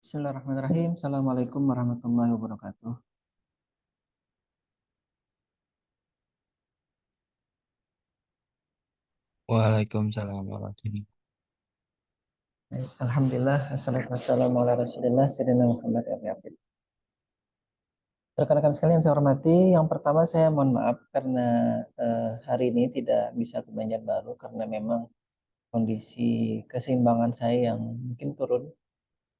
Bismillahirrahmanirrahim. Assalamualaikum warahmatullahi wabarakatuh. Waalaikumsalam warahmatullahi wabarakatuh. Baik, Alhamdulillah, assalatu wassalamu ala rasulillah, sayyidina Muhammad wa ala alihi. Rekan-rekan sekalian saya hormati, yang pertama saya mohon maaf karena hari ini tidak bisa ke Banjarbaru karena memang kondisi keseimbangan saya yang mungkin turun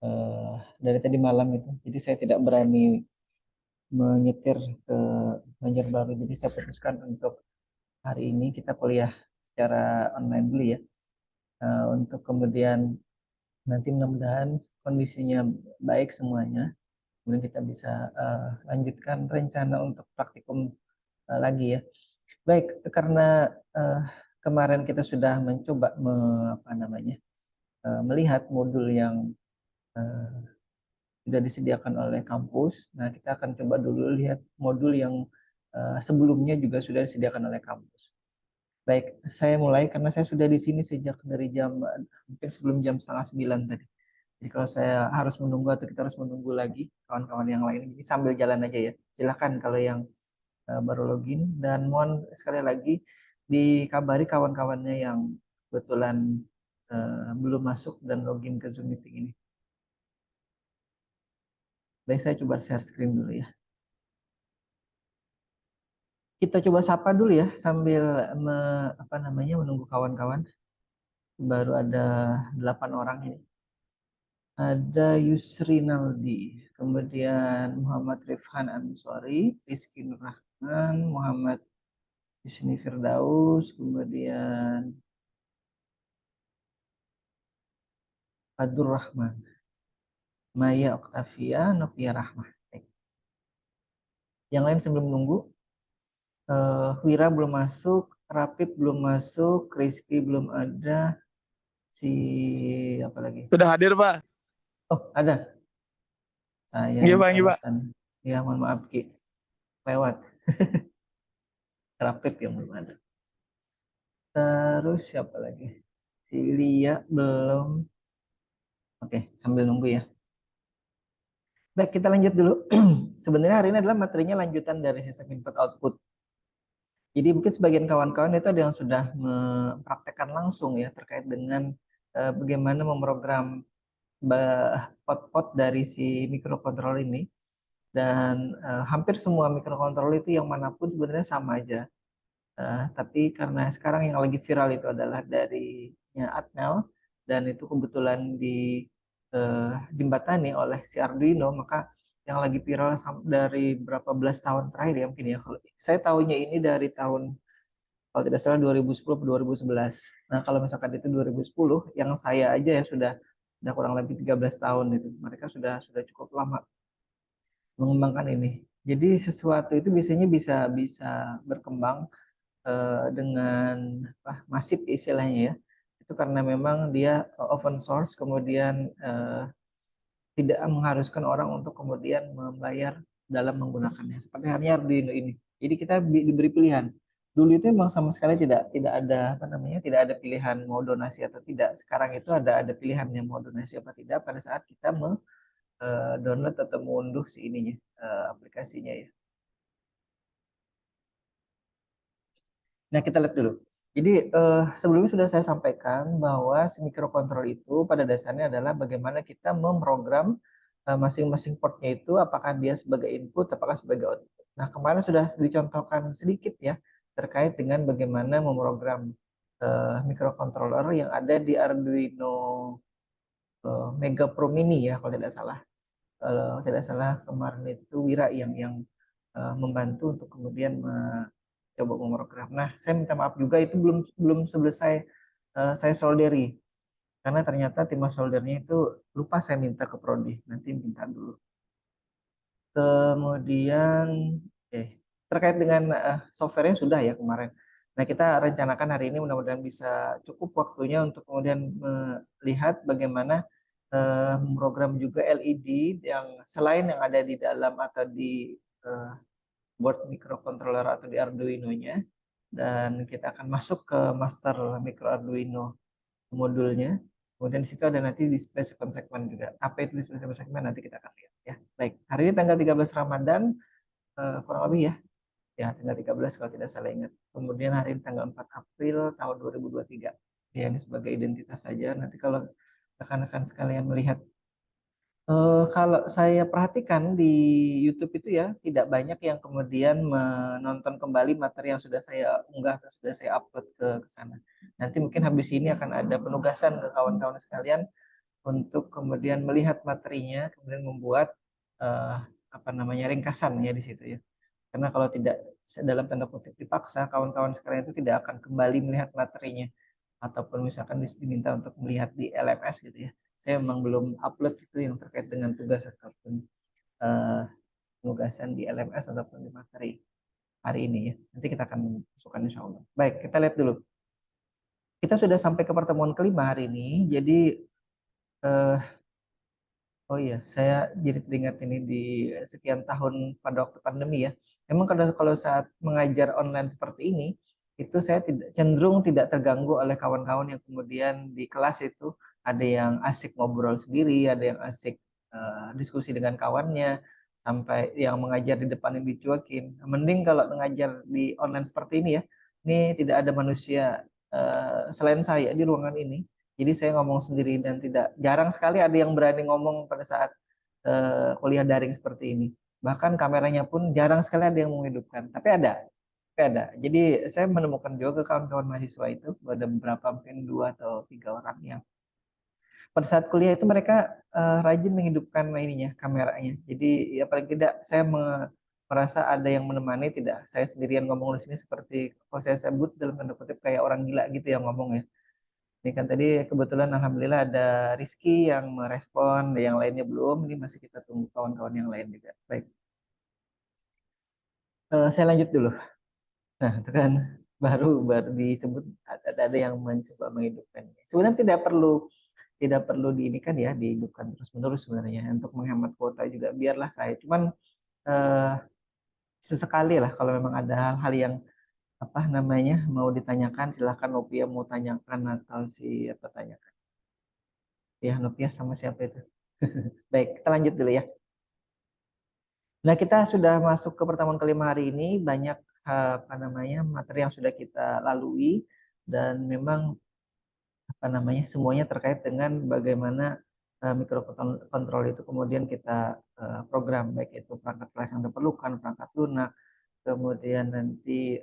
eh, dari tadi malam itu. Jadi saya tidak berani menyetir ke Banjarbaru. Jadi saya putuskan untuk hari ini kita kuliah secara online dulu ya. Untuk kemudian nanti mudah-mudahan kondisinya baik semuanya. Kemudian kita bisa lanjutkan rencana untuk praktikum lagi ya. Baik, karena uh, kemarin kita sudah mencoba apa namanya melihat modul yang uh, sudah disediakan oleh kampus. Nah, kita akan coba dulu lihat modul yang sebelumnya juga sudah disediakan oleh kampus. Baik, saya mulai karena saya sudah di sini sejak dari jam mungkin sebelum jam setengah 9 tadi. Jadi kalau saya harus menunggu atau kita harus menunggu lagi kawan-kawan yang lain, jadi sambil jalan aja ya. Silakan kalau yang baru login dan mohon sekali lagi dikabari kawan-kawannya yang kebetulan belum masuk dan login ke Zoom meeting ini. Baik, saya coba share screen dulu ya. Kita coba sapa dulu ya sambil apa namanya menunggu kawan-kawan. Baru ada 8 orang ini. Ada Yusri Naldi, kemudian Muhammad Rifhan Ansori, Rizky Nur Rahman, Muhammad Yusni Firdaus, kemudian Fadur Rahman, Maya Oktavia, Novia Rahmah. Yang lain sebelum menunggu, Wira belum masuk, Rapip belum masuk, Rizky belum ada, si apa lagi? Sudah hadir, Pak. Oh, ada. Saya Iya, yang Bang, iya, Pak. kelewatan. Ya, mohon maaf Ki. Lewat. Rapip yang belum ada. Terus siapa lagi? Si Lia belum. Oke, sambil nunggu ya. Baik, kita lanjut dulu. Sebenarnya hari ini adalah materinya lanjutan dari sistem input output. Jadi mungkin sebagian kawan-kawan itu ada yang sudah mempraktekkan langsung ya terkait dengan bagaimana memprogram pot-pot dari si mikrokontroller ini. Dan hampir semua mikrokontroller itu yang manapun sebenarnya sama aja. Tapi karena sekarang yang lagi viral itu adalah dari Atmel dan itu kebetulan dijembatani oleh si Arduino, maka yang lagi viral dari berapa belas tahun terakhir ya mungkin ya. Saya tahunya ini dari tahun kalau tidak salah 2010 atau 2011. Nah, kalau misalkan itu 2010, yang saya aja ya sudah kurang lebih 13 tahun itu. Mereka sudah cukup lama mengembangkan ini. Jadi sesuatu itu biasanya bisa bisa berkembang dengan masif istilahnya ya. Itu karena memang dia open source, kemudian tidak mengharuskan orang untuk kemudian membayar dalam menggunakannya. Seperti halnya Arduino ini. Jadi kita diberi pilihan. Dulu itu memang sama sekali tidak ada apa namanya, tidak ada pilihan mau donasi atau tidak. Sekarang itu ada pilihan yang mau donasi apa tidak pada saat kita download atau mengunduh si ininya aplikasinya ya. Nah, kita lihat dulu. Jadi sebelumnya sudah saya sampaikan bahwa si mikrokontrol itu pada dasarnya adalah bagaimana kita memprogram masing-masing portnya itu apakah dia sebagai input, apakah sebagai output. Nah, kemarin sudah dicontohkan sedikit ya terkait dengan bagaimana memprogram mikrokontroller yang ada di Arduino Mega Pro Mini ya kalau tidak salah. Kalau tidak salah kemarin itu Wira yang membantu untuk kemudian coba memprogram. Nah, saya minta maaf juga itu belum belum selesai saya solderi karena ternyata timah soldernya itu lupa saya minta ke prodi. Nanti minta dulu. Kemudian terkait dengan softwarenya sudah ya kemarin. Nah, kita rencanakan hari ini mudah-mudahan bisa cukup waktunya untuk kemudian melihat bagaimana memprogram juga LED yang selain yang ada di dalam atau di board microcontroller atau di Arduino-nya, dan kita akan masuk ke master micro Arduino modulnya. Kemudian di situ ada nanti display segmen-segmen juga. Apa itu display segmen-segmen nanti kita akan lihat ya. Baik, hari ini tanggal 13 Ramadan kurang lebih ya. Ya, tanggal 13 kalau tidak salah ingat. Kemudian hari ini tanggal 4 April tahun 2023. Ya, ini sebagai identitas saja. Nanti kalau rekan-rekan sekalian melihat kalau saya perhatikan di YouTube itu ya, tidak banyak yang kemudian menonton kembali materi yang sudah saya unggah atau sudah saya upload ke sana. Nanti mungkin habis ini akan ada penugasan ke kawan-kawan sekalian untuk kemudian melihat materinya, kemudian membuat eh, apa namanya ringkasan ya di situ ya. Karena kalau tidak dalam tanda kutip dipaksa, kawan-kawan sekalian itu tidak akan kembali melihat materinya ataupun misalkan diminta untuk melihat di LMS gitu ya. Saya memang belum upload itu yang terkait dengan tugas ataupun uh, penugasan di LMS ataupun di materi hari ini ya. Nanti kita akan masukkan insya Allah. Baik, kita lihat dulu. Kita sudah sampai ke pertemuan kelima hari ini. Jadi uh, oh iya, saya jadi teringat ini di sekian tahun pada waktu pandemi ya. Memang kalau saat mengajar online seperti ini, itu saya tidak cenderung tidak terganggu oleh kawan-kawan yang kemudian di kelas itu ada yang asik ngobrol sendiri, ada yang asik diskusi dengan kawannya, sampai yang mengajar di depan yang dicuekin. Mending kalau mengajar di online seperti ini ya, ini tidak ada manusia selain saya di ruangan ini. Jadi saya ngomong sendiri dan tidak jarang sekali ada yang berani ngomong pada saat kuliah daring seperti ini. Bahkan kameranya pun jarang sekali ada yang menghidupkan. Tapi ada, tapi ada. Jadi saya menemukan juga ke kawan-kawan mahasiswa itu ada beberapa mungkin 2 atau 3 orang yang pada saat kuliah itu mereka rajin menghidupkan ininya kameranya. Jadi ya paling tidak saya merasa ada yang menemani, tidak saya sendirian ngomong di sini seperti kalau saya sebut dalam tanda kutip kayak orang gila gitu yang ngomong ya. Ini kan tadi kebetulan alhamdulillah ada Rizky yang merespon, yang lainnya belum. Ini masih kita tunggu kawan-kawan yang lain juga. Baik, saya lanjut dulu. Nah, itu kan baru baru disebut ada yang mencoba menghidupkan. Sebenarnya tidak perlu diinikan ya, dihidupkan terus-menerus sebenarnya untuk menghemat kuota juga. Biarlah saya. Cuman eh, sesekali lah kalau memang ada hal-hal yang apa namanya mau ditanyakan, silahkan Nopia mau tanyakan atau si apa tanyakan. Ya, Nopia sama siapa itu? Baik, kita lanjut dulu ya. Nah, kita sudah masuk ke pertemuan kelima hari ini, banyak apa namanya materi yang sudah kita lalui dan memang apa namanya semuanya terkait dengan bagaimana mikrokontrol itu kemudian kita program baik itu perangkat kelas yang diperlukan, perangkat lunak, kemudian nanti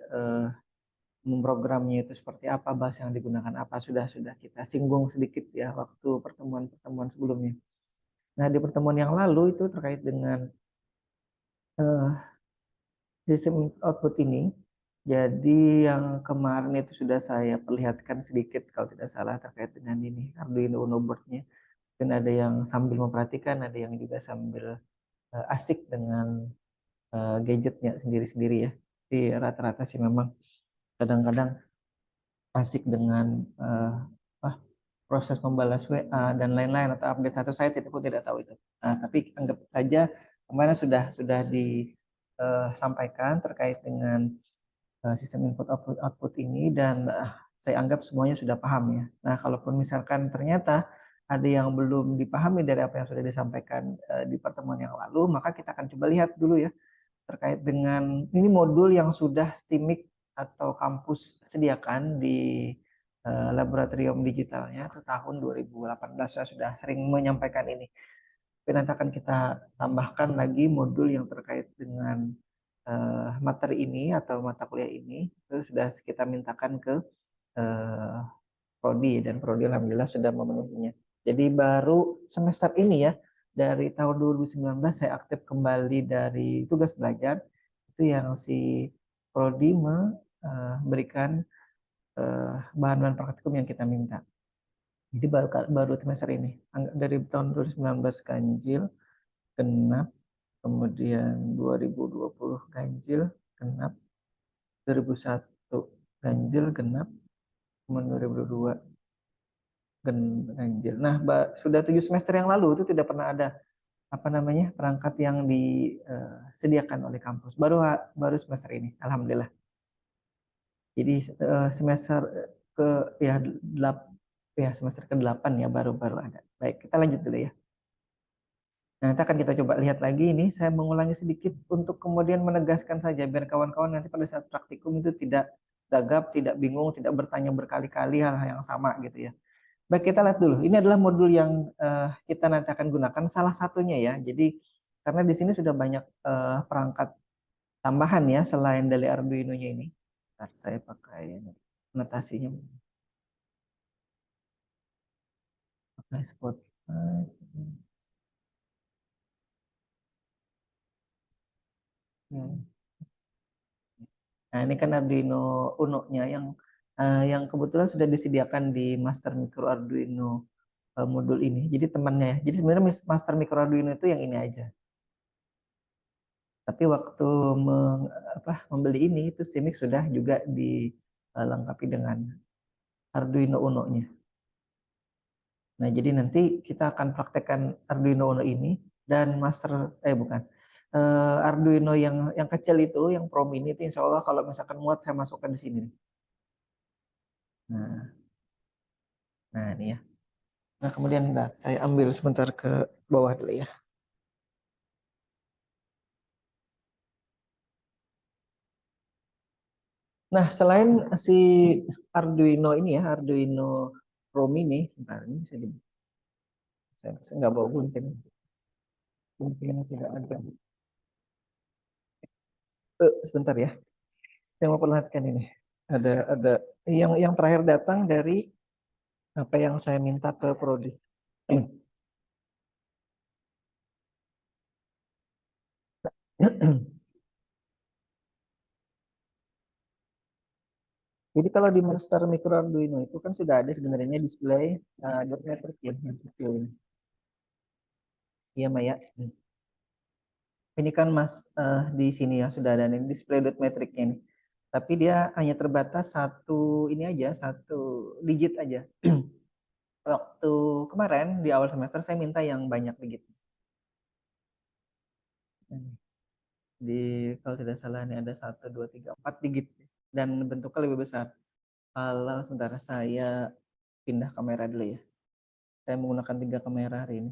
memprogramnya itu seperti apa, bahasa yang digunakan apa sudah kita singgung sedikit ya waktu pertemuan-pertemuan sebelumnya. Nah, di pertemuan yang lalu itu terkait dengan eh, sistem output ini. Jadi yang kemarin itu sudah saya perlihatkan sedikit kalau tidak salah terkait dengan ini Arduino Uno board-nya. Dan ada yang sambil memperhatikan, ada yang juga sambil asik dengan gadgetnya sendiri-sendiri ya. Di rata-rata sih memang kadang-kadang asik dengan proses membalas WA dan lain-lain atau update satu saya pun tidak tahu itu. Nah, tapi anggap saja kemarin sudah disampaikan terkait dengan sistem input output ini dan saya anggap semuanya sudah paham ya. Nah, kalaupun misalkan ternyata ada yang belum dipahami dari apa yang sudah disampaikan di pertemuan yang lalu, maka kita akan coba lihat dulu ya terkait dengan ini modul yang sudah STIMIK atau kampus sediakan di laboratorium digitalnya itu tahun 2018 saya sudah sering menyampaikan ini. Tapi nanti akan kita tambahkan lagi modul yang terkait dengan materi ini atau mata kuliah ini itu sudah kita mintakan ke uh, Prodi dan Prodi alhamdulillah sudah memenuhinya. Jadi baru semester ini ya dari tahun 2019 saya aktif kembali dari tugas belajar itu yang si Prodi memberikan bahan-bahan praktikum yang kita minta. Jadi baru semester ini dari tahun 2019 ganjil genap, kemudian 2020 ganjil genap, 2001 ganjil genap, kemudian 2022 ganjil. Nah, sudah 7 semester yang lalu itu tidak pernah ada apa namanya perangkat yang disediakan oleh kampus. Baru semester ini, alhamdulillah. Jadi semester ke ya Ya semester ke-8 ya, baru-baru ada. Baik, kita lanjut dulu ya. Nah, nanti akan kita coba lihat lagi ini, saya mengulangi sedikit untuk kemudian menegaskan saja biar kawan-kawan nanti pada saat praktikum itu tidak gagap, tidak bingung, tidak bertanya berkali-kali hal yang sama gitu ya. Baik, kita lihat dulu. Ini adalah modul yang kita nanti akan gunakan salah satunya ya. Jadi karena di sini sudah banyak perangkat tambahan ya selain dari Arduino-nya ini. Ntar saya pakai notasinya, pakai Spotlight. Ya. Nah, ini kan Arduino Uno-nya yang kebetulan sudah disediakan di Master Micro Arduino modul ini. Jadi temannya ya. Jadi sebenarnya Master Micro Arduino itu yang ini aja. Tapi waktu membeli ini itu Stimix sudah juga dilengkapi dengan Arduino Uno-nya. Nah, jadi nanti kita akan praktekkan Arduino Uno ini dan bukan. Arduino yang kecil itu, yang Pro Mini itu insya Allah kalau misalkan muat saya masukkan di sini. Nah, nah ini ya. Nah, kemudian saya ambil sebentar ke bawah dulu ya. Nah, selain si Arduino ini ya, Arduino Pro Mini, bentar ini saya nggak bawa gunting. Guntingnya tidak ada. Sebentar ya, saya mau perlihatkan ini. Ada yang terakhir datang dari apa yang saya minta ke Prodi. Jadi kalau di Master Micro Arduino itu kan sudah ada sebenarnya display dot matrix ya, yang kecil ini. Iya Maya. Ini kan Mas di sini ya sudah ada nih display dot matrix-nya nih. Tapi dia hanya terbatas satu ini aja, satu digit aja. Waktu kemarin di awal semester saya minta yang banyak digit. Di kalau tidak salah ini ada 1, 2, 3, 4 digit dan bentuknya lebih besar. Kalau sebentar saya pindah kamera dulu ya. Saya menggunakan 3 kamera hari ini.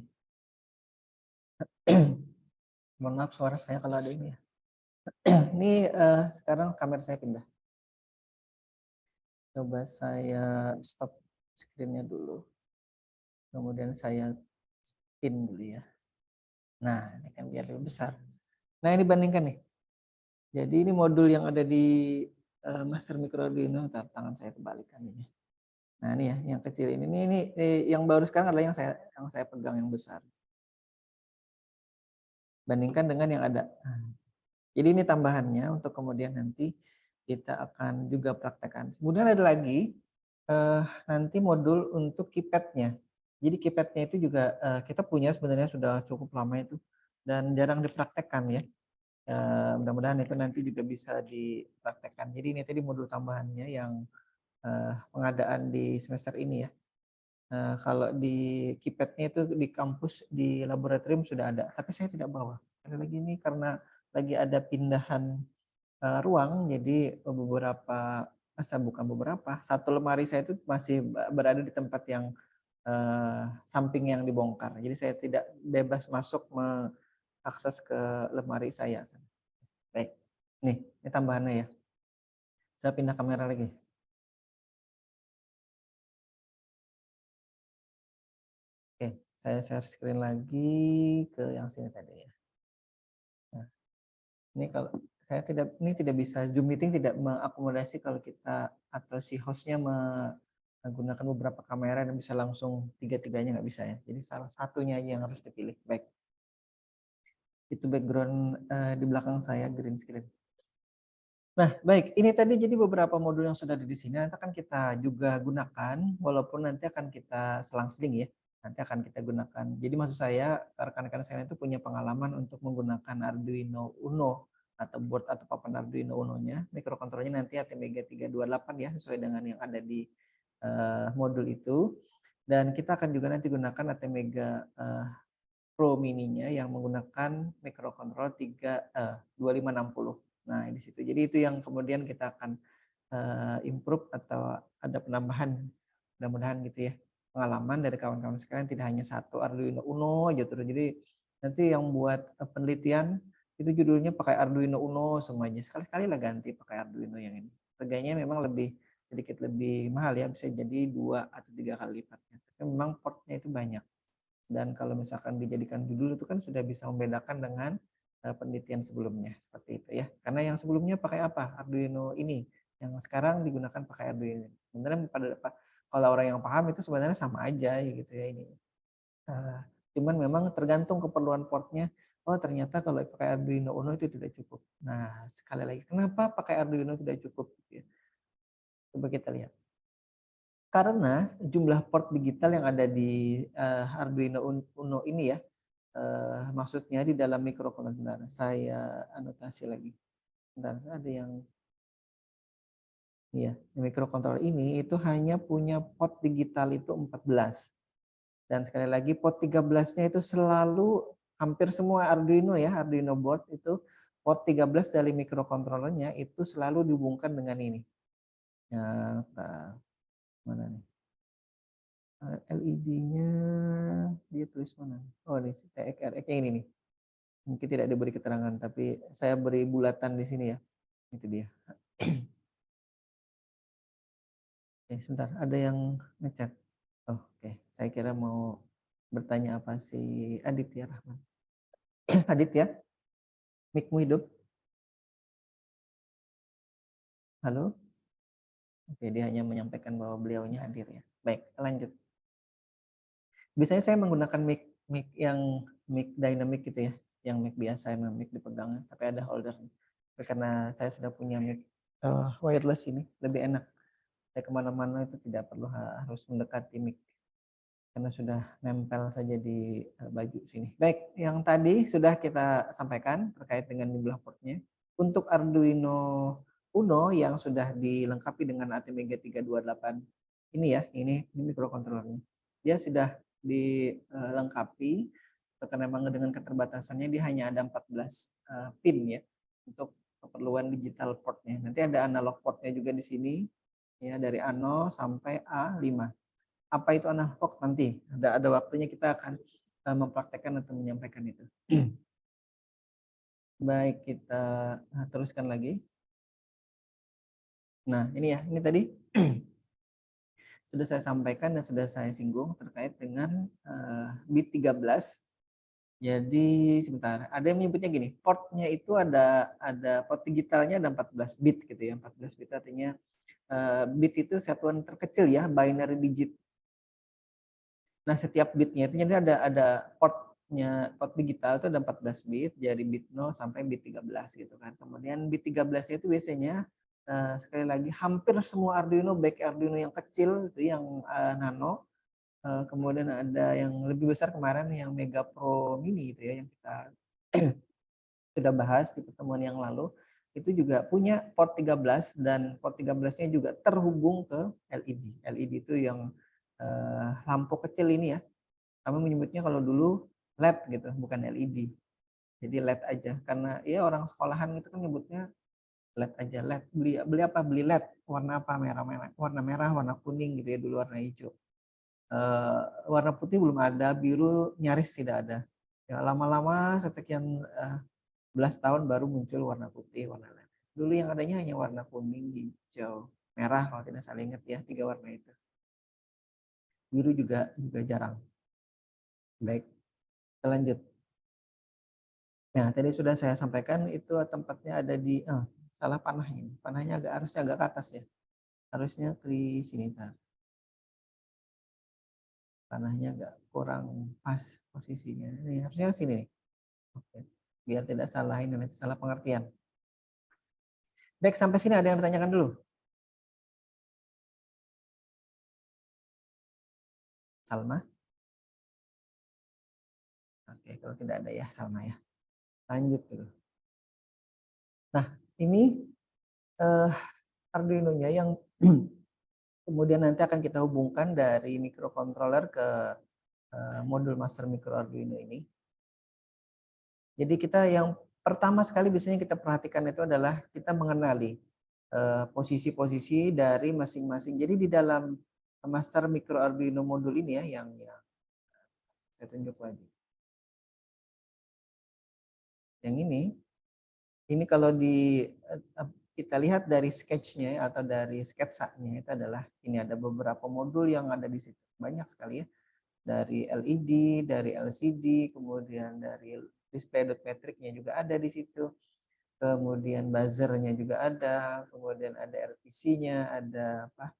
Mohon maaf suara saya kalau ada ini ya. Ini sekarang kamera saya pindah. Coba saya stop screen-nya dulu. Kemudian saya spin dulu ya. Nah, ini kan biar lebih besar. Nah, ini bandingkan nih. Jadi ini modul yang ada di Master Micro Arduino. Tangan saya kebalikan ini. Nah, ini ya, yang kecil ini. Ini yang baru sekarang adalah yang saya pegang yang besar. Bandingkan dengan yang ada. Nah, jadi ini tambahannya untuk kemudian nanti kita akan juga praktekkan. Kemudian ada lagi nanti modul untuk keypad-nya. Jadi keypad-nya itu juga kita punya sebenarnya sudah cukup lama itu dan jarang dipraktekkan ya. Mudah-mudahan itu nanti juga bisa dipraktekkan. Jadi ini tadi modul tambahannya yang pengadaan di semester ini ya. Kalau di keypad-nya itu di kampus di laboratorium sudah ada, tapi saya tidak bawa. Sekali lagi ini karena lagi ada pindahan ruang, jadi beberapa bukan beberapa, satu lemari saya itu masih berada di tempat yang samping yang dibongkar. Jadi saya tidak bebas masuk mengakses ke lemari saya. Baik, ini tambahannya ya. Saya pindah kamera lagi. Oke, saya share screen lagi ke yang sini tadi ya. Nah, ini kalau saya tidak bisa Zoom meeting tidak mengakomodasi kalau kita atau si hostnya menggunakan beberapa kamera dan bisa langsung tiga-tiganya nggak bisa ya. Jadi salah satunya aja yang harus dipilih. Baik. Itu background di belakang saya green screen. Nah, baik. Ini tadi jadi beberapa modul yang sudah ada di sini. Nanti akan kita juga gunakan, walaupun nanti akan kita selang-seling ya. Nanti akan kita gunakan. Jadi maksud saya, rekan-rekan saya itu punya pengalaman untuk menggunakan Arduino Uno atau board atau papan Arduino Uno-nya. Mikrokontrolernya nanti ATmega 328 ya, sesuai dengan yang ada di modul itu. Dan kita akan juga nanti gunakan ATmega Pro Mini-nya yang menggunakan mikrokontroler 2560. Nah, di situ. Jadi itu yang kemudian kita akan improve atau ada penambahan. Mudah-mudahan gitu ya. pengalaman dari kawan-kawan sekalian tidak hanya satu Arduino Uno aja terus. Jadi nanti yang buat penelitian itu judulnya pakai Arduino Uno semuanya. Sekali-sekali lah ganti pakai Arduino yang ini. Harganya memang sedikit lebih mahal ya, bisa jadi 2 atau 3 kali lipatnya. Tapi memang portnya itu banyak. Dan kalau misalkan dijadikan judul itu kan sudah bisa membedakan dengan penelitian sebelumnya seperti itu ya. Karena yang sebelumnya pakai apa? Arduino ini. Yang sekarang digunakan pakai Arduino. Sebenarnya kalau orang yang paham itu sebenarnya sama aja gitu ya ini. Cuman memang tergantung keperluan portnya. Oh ternyata kalau pakai Arduino Uno itu tidak cukup. Nah sekali lagi kenapa pakai Arduino tidak cukup? Coba kita lihat. Karena jumlah port digital yang ada di Arduino Uno ini ya, maksudnya di dalam mikrokontroller. Saya anotasi lagi. Bentar, ada yang iya, di mikrokontroller ini itu hanya punya port digital itu 14. Dan sekali lagi port 13-nya itu selalu hampir semua Arduino ya, Arduino board itu port 13 dari mikrokontrollernya itu selalu dihubungkan dengan ini. Ya, mana nih? LED-nya dia tulis mana? Oh, ini TXR ini nih. Mungkin tidak diberi keterangan, tapi saya beri bulatan di sini ya. Itu dia. Oke, sebentar. Ada yang ngechat. Oh, oke. Saya kira mau bertanya apa si Aditya Rahman. Aditya, mic-mu hidup? Halo? Oke, dia hanya menyampaikan bahwa beliaunya hadir ya. Baik, kita lanjut. Biasanya saya menggunakan mic yang mic dynamic gitu ya, yang mic biasa, yang mic dipegang, tapi ada holder. Karena saya sudah punya mic wireless ini, lebih enak. Saya kemana-mana itu tidak perlu harus mendekati mic, karena sudah nempel saja di baju sini. Baik, yang tadi sudah kita sampaikan terkait dengan jumlah portnya. Untuk Arduino Uno yang sudah dilengkapi dengan ATmega 328 ini ya, ini mikrokontrolernya. Dia sudah dilengkapi karena memang dengan keterbatasannya dia hanya ada 14 pin ya untuk keperluan digital portnya. Nanti ada analog portnya juga di sini ya, dari A0 sampai A5. Apa itu analog nanti? Ada waktunya kita akan mempraktekkan atau menyampaikan itu. Baik, kita teruskan lagi. Nah, ini ya, ini tadi sudah saya sampaikan dan sudah saya singgung terkait dengan bit 13. Jadi sebentar, ada yang menyebutnya gini, portnya itu ada port digitalnya ada 14 bit gitu ya. 14 bit artinya bit itu satuan terkecil ya, binary digit. Nah, setiap bitnya itu jadi ada portnya, port digital itu ada 14 bit, dari bit 0 sampai bit 13 gitu kan. Kemudian bit 13 itu biasanya sekali lagi hampir semua Arduino, baik Arduino yang kecil itu yang nano, kemudian ada yang lebih besar kemarin yang Mega Pro Mini itu ya yang kita sudah bahas di pertemuan yang lalu, itu juga punya port 13 dan port 13-nya juga terhubung ke LED. LED itu yang lampu kecil ini ya. Kami menyebutnya kalau dulu LED gitu, bukan LED. Jadi LED aja karena ya orang sekolahan itu kan nyebutnya LED aja, LED. Beli apa? Beli LED. Warna apa? Warna merah, warna kuning gitu ya, dulu warna hijau. Warna putih belum ada, biru nyaris tidak ada. Ya, lama-lama sekian belas tahun baru muncul warna putih, warna LED. Dulu yang adanya hanya warna kuning, hijau, merah kalau tidak salah ingat ya, 3 warna itu. Biru juga jarang. Baik, kita lanjut. Nah, tadi sudah saya sampaikan itu tempatnya ada di salah panahnya. Panahnya harusnya agak ke atas ya. Harusnya di sini tar. Panahnya agak kurang pas posisinya. Ini harusnya sini nih. Oke. Biar tidak salah ini nanti salah pengertian. Baik, sampai sini ada yang ditanyakan dulu? Salma? Oke, kalau tidak ada ya Salma ya. Lanjut dulu. Nah, ini Arduino-nya yang kemudian nanti akan kita hubungkan dari microcontroller ke modul master micro Arduino ini. Jadi kita yang pertama sekali biasanya kita perhatikan itu adalah kita mengenali posisi-posisi dari masing-masing. Jadi di dalam master micro Arduino modul ini ya yang saya tunjuk lagi. Yang ini kalau kita lihat dari sketch-nya atau dari sketsanya itu adalah ini ada beberapa modul yang ada di situ. Banyak sekali ya. Dari LED, dari LCD, kemudian dari display dot matrix-nya juga ada di situ. Kemudian buzzer-nya juga ada, kemudian ada RTC-nya, ada apa?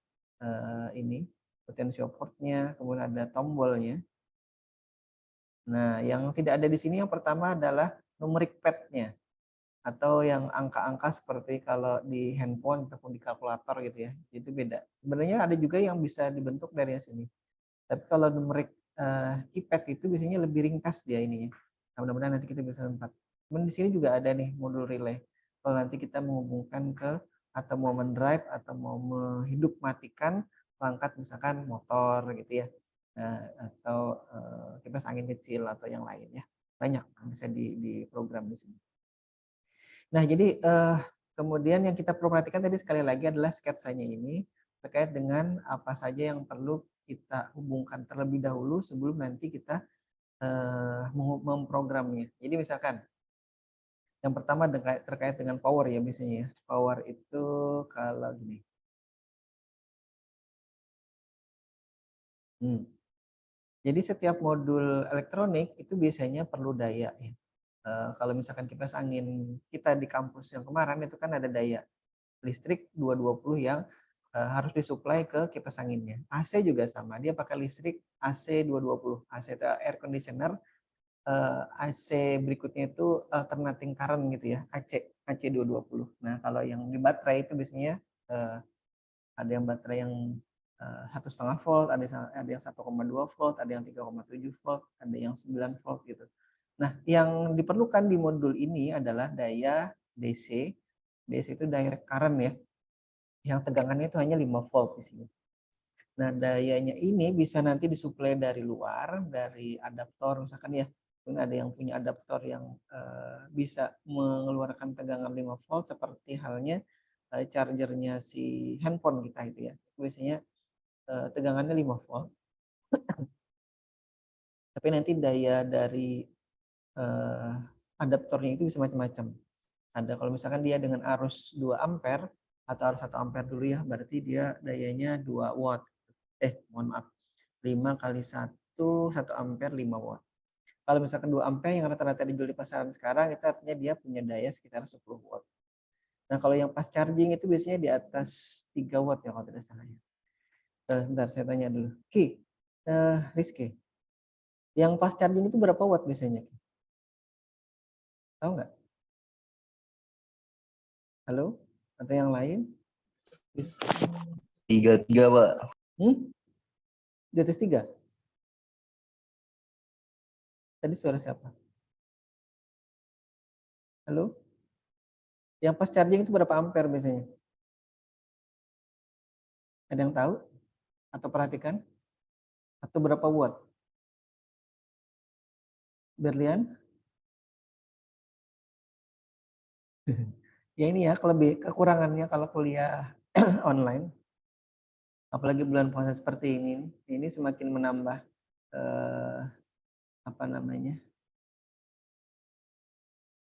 Ini potential port-nya, kemudian ada tombolnya. Nah, yang tidak ada di sini yang pertama adalah numeric pad-nya atau yang angka-angka seperti kalau di handphone ataupun di kalkulator gitu ya. Itu beda. Sebenarnya ada juga yang bisa dibentuk dari sini. Tapi kalau numeric keypad itu biasanya lebih ringkas dia ininya. Nah, mudah-mudahan nanti kita bisa tempat. Kemudian di sini juga ada nih modul relay. Kalau nanti kita menghubungkan ke atau mau mendrive atau mau menghidup matikan perangkat misalkan motor gitu ya. Atau kipas angin kecil atau yang lain ya. Banyak bisa diprogram di sini. Nah, jadi kemudian yang kita perlu perhatikan tadi sekali lagi adalah sketsanya ini terkait dengan apa saja yang perlu kita hubungkan terlebih dahulu sebelum nanti kita memprogramnya. Jadi misalkan yang pertama terkait dengan power ya biasanya ya. Power itu kalau gini. Jadi setiap modul elektronik itu biasanya perlu daya ya. Kalau misalkan kipas angin kita di kampus yang kemarin itu kan ada daya listrik 220 yang harus disuplai ke kipas anginnya. AC juga sama, dia pakai listrik AC 220. AC itu air conditioner, AC berikutnya itu alternating current gitu ya, AC 220. Nah, kalau yang di baterai itu biasanya ada yang baterai yang 1,5 volt, ada yang 1,2 volt, ada yang 3,7 volt, ada yang 9 volt gitu. Nah, yang diperlukan di modul ini adalah daya DC. DC itu direct current ya, yang tegangannya itu hanya 5 volt di sini. Nah, dayanya ini bisa nanti disuplai dari luar, dari adaptor misalkan ya. Mungkin ada yang punya adaptor yang bisa mengeluarkan tegangan 5 volt seperti halnya chargernya si handphone kita itu ya. Biasanya tegangannya 5 volt. Tapi nanti daya dari adaptornya itu bisa macam-macam. Ada kalau misalkan dia dengan arus 2 ampere atau arus 1 ampere dulu ya, berarti dia dayanya 2 watt. Mohon maaf. 5 kali 1 ampere 5 watt. Kalau misalkan 2 ampere yang rata-rata dijual di pasaran sekarang, itu artinya dia punya daya sekitar 10 watt. Nah, kalau yang fast charging itu biasanya di atas 3 watt ya kalau tidak salah ya. Sebentar saya tanya dulu. Rizky, yang fast charging itu berapa watt biasanya? Tahu nggak? Halo? Atau yang lain? 3 Pak. Di atas 3? Tadi suara siapa? Halo? Yang fast charging itu berapa ampere biasanya? Ada yang tahu? Atau perhatikan? Atau berapa watt? Berlian? Ya ini ya, kekurangannya kalau kuliah online, apalagi bulan puasa seperti ini semakin menambah apa namanya?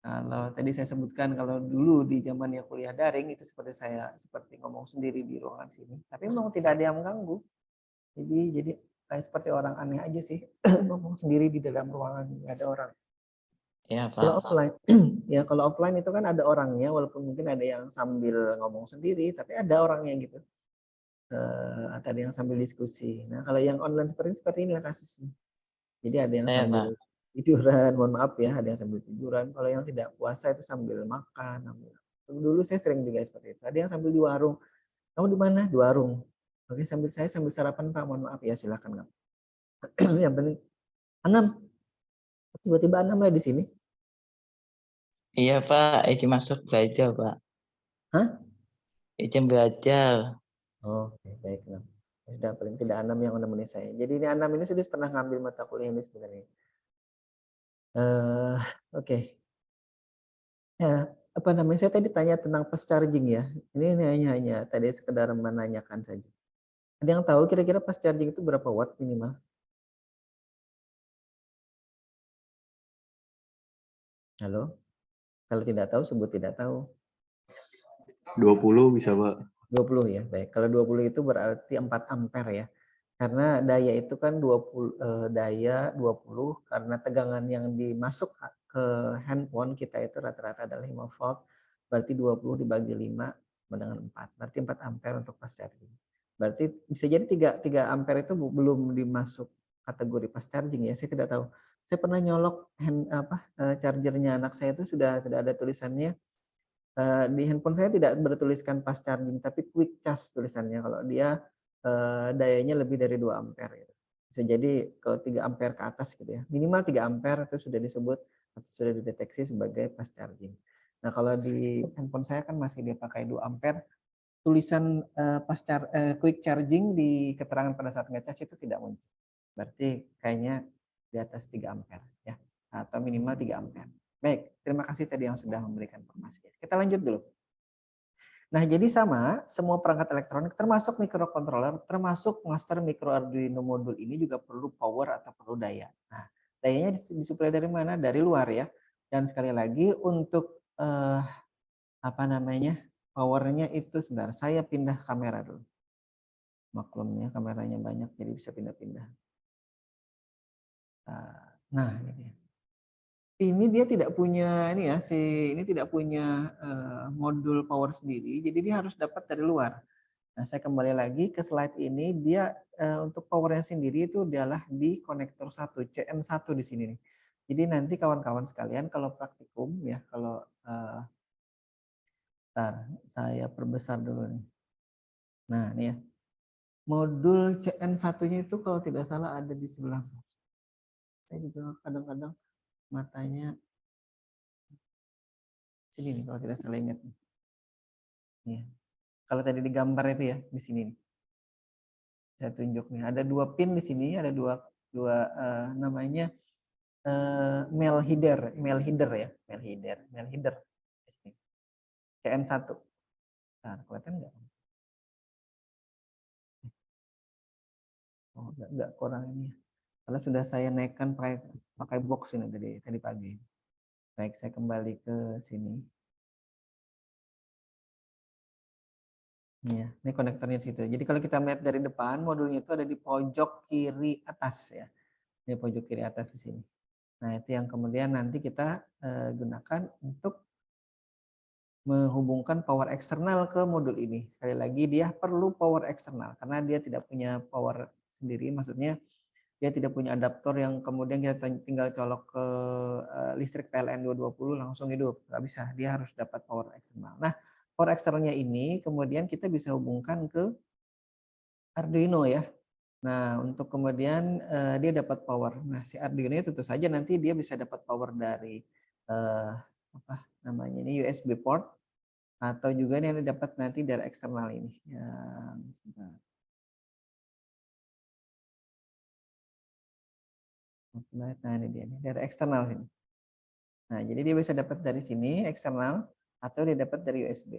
Kalau tadi saya sebutkan kalau dulu di zamannya kuliah daring itu seperti ngomong sendiri di ruangan sini, tapi memang tidak ada yang mengganggu. Jadi kayak seperti orang aneh aja sih ngomong sendiri di dalam ruangan nggak ada orang. Ya Kalau Pak. offline, ya kalau offline itu kan ada orangnya, walaupun mungkin ada yang sambil ngomong sendiri, tapi ada orangnya gitu. Atau ada yang sambil diskusi. Nah, kalau yang online seperti inilah kasusnya. Jadi ada yang Saya Pak. sambil tiduran, mohon maaf ya, ada yang sambil tiduran. Kalau yang tidak puasa itu sambil makan. Dulu saya sering juga seperti itu. Ada yang sambil di warung. Kamu di mana? Di warung. Oke, saya sambil sarapan Pak, mohon maaf ya, silakan Kak. Yang penting Anam, tiba-tiba Anam lah di sini. Iya Pak, izin masuk belajar Pak. Hah? Izin belajar. Oh, oke, baik. Sudah paling tidak Anam yang menemani saya. Jadi ini Anam ini sudah pernah ngambil mata kuliah ini sebenarnya. Oke. Ya, apa namanya? Saya tadi tanya tentang fast charging ya. Ini hanya tadi sekedar menanyakan saja. Ada yang tahu kira-kira fast charging itu berapa watt minimal? Halo? Kalau tidak tahu sebut tidak tahu. 20 bisa, Pak. 20 ya, baik. Kalau 20 itu berarti 4 ampere ya. Karena daya itu kan 20 daya 20 karena tegangan yang dimasuk ke handphone kita itu rata-rata adalah 5 volt. Berarti 20 dibagi 5 sama dengan 4. Berarti 4 ampere untuk fast charging. Berarti bisa jadi 3 ampere itu belum dimasuk kategori fast charging ya. Saya tidak tahu. Saya pernah nyolok chargernya anak saya itu sudah ada tulisannya. Di handphone saya tidak bertuliskan fast charging, tapi quick charge tulisannya. Kalau dia dayanya lebih dari 2 ampere gitu. Bisa jadi kalau 3 ampere ke atas gitu ya. Minimal 3 ampere itu sudah disebut atau sudah dideteksi sebagai fast charging. Nah, kalau di handphone saya kan masih dia pakai 2 ampere, tulisan quick charging di keterangan pada saat nge-charge itu tidak muncul. Berarti kayaknya di atas 3 ampere ya, atau minimal 3 ampere. Baik, terima kasih tadi yang sudah memberikan informasi. Kita lanjut dulu. Nah, jadi sama, semua perangkat elektronik termasuk microcontroller, termasuk master micro Arduino modul ini juga perlu power atau perlu daya. Nah, dayanya disuplai dari mana? Dari luar ya. Dan sekali lagi untuk powernya itu sebentar, saya pindah kamera dulu. Maklumnya kameranya banyak, jadi bisa pindah-pindah. Nah, ini dia tidak punya ini tidak punya modul power sendiri, jadi dia harus dapat dari luar. Nah, saya kembali lagi ke slide ini, dia untuk powernya sendiri itu adalah di konektor 1, CN1 di sini nih. Jadi nanti kawan-kawan sekalian kalau praktikum ya, kalau saya perbesar dulu nih. Nah, ini ya. Modul CN1-nya itu kalau tidak salah ada di sebelah. Saya juga kadang-kadang matanya sini nih kalau tidak salah ingat. Nih. Kalau tadi di gambar itu ya di sini nih. Saya tunjuk nih. Ada 2 pin di sini, ada dua namanya mail header ya, mail header di sini. CN1. Nah, kelihatan enggak? Oh, enggak kurang ini. Karena sudah saya naikkan pakai box ini tadi pagi. Baik, saya kembali ke sini. Ya, ini konektornya situ. Jadi kalau kita melihat dari depan, modulnya itu ada di pojok kiri atas ya. Di pojok kiri atas di sini. Nah, itu yang kemudian nanti kita gunakan untuk menghubungkan power eksternal ke modul ini. Sekali lagi dia perlu power eksternal karena dia tidak punya power sendiri, maksudnya dia tidak punya adaptor yang kemudian kita tinggal colok ke listrik PLN 220 langsung hidup. Nggak bisa, dia harus dapat power eksternal. Nah, power eksternalnya ini kemudian kita bisa hubungkan ke Arduino ya. Nah, untuk kemudian dia dapat power. Nah, si Arduino itu tentu saja nanti dia bisa dapat power dari ini USB port atau juga yang didapat nanti dari eksternal ini. Sebentar. Nah, ini dia nih, dari eksternal sini. Nah, jadi dia bisa dapat dari sini eksternal atau dia dapat dari USB.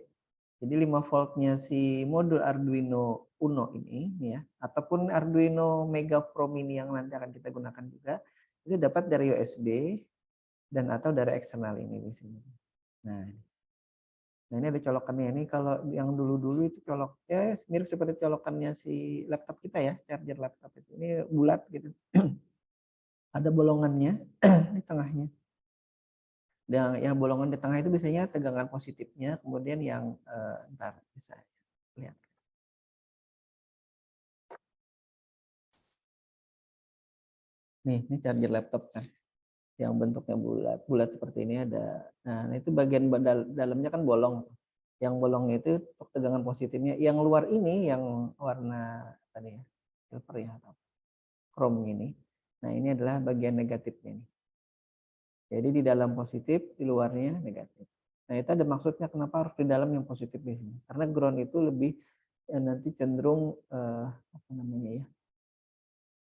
Jadi 5 voltnya si modul Arduino Uno ini ya, ataupun Arduino Mega Pro Mini yang nanti akan kita gunakan juga, itu dapat dari USB dan atau dari eksternal ini di sini. Nah, ini ada colokannya. Ini kalau yang dulu-dulu itu colok ya mirip seperti colokannya si laptop kita ya, charger laptop itu. Ini bulat gitu. Ada bolongannya di tengahnya. Dan yang bolongan di tengah itu biasanya tegangan positifnya, kemudian yang ntar bisa lihat. Nih, ini charger laptop kan, yang bentuknya bulat seperti ini ada. Nah, itu bagian dalamnya kan bolong. Yang bolong itu untuk tegangan positifnya. Yang luar ini yang warna tadi ya, silver ya atau chrome ini. Nah, ini adalah bagian negatifnya nih. Jadi di dalam positif, di luarnya negatif. Nah, itu ada maksudnya kenapa harus di dalam yang positif di sini. Karena ground itu lebih nanti cenderung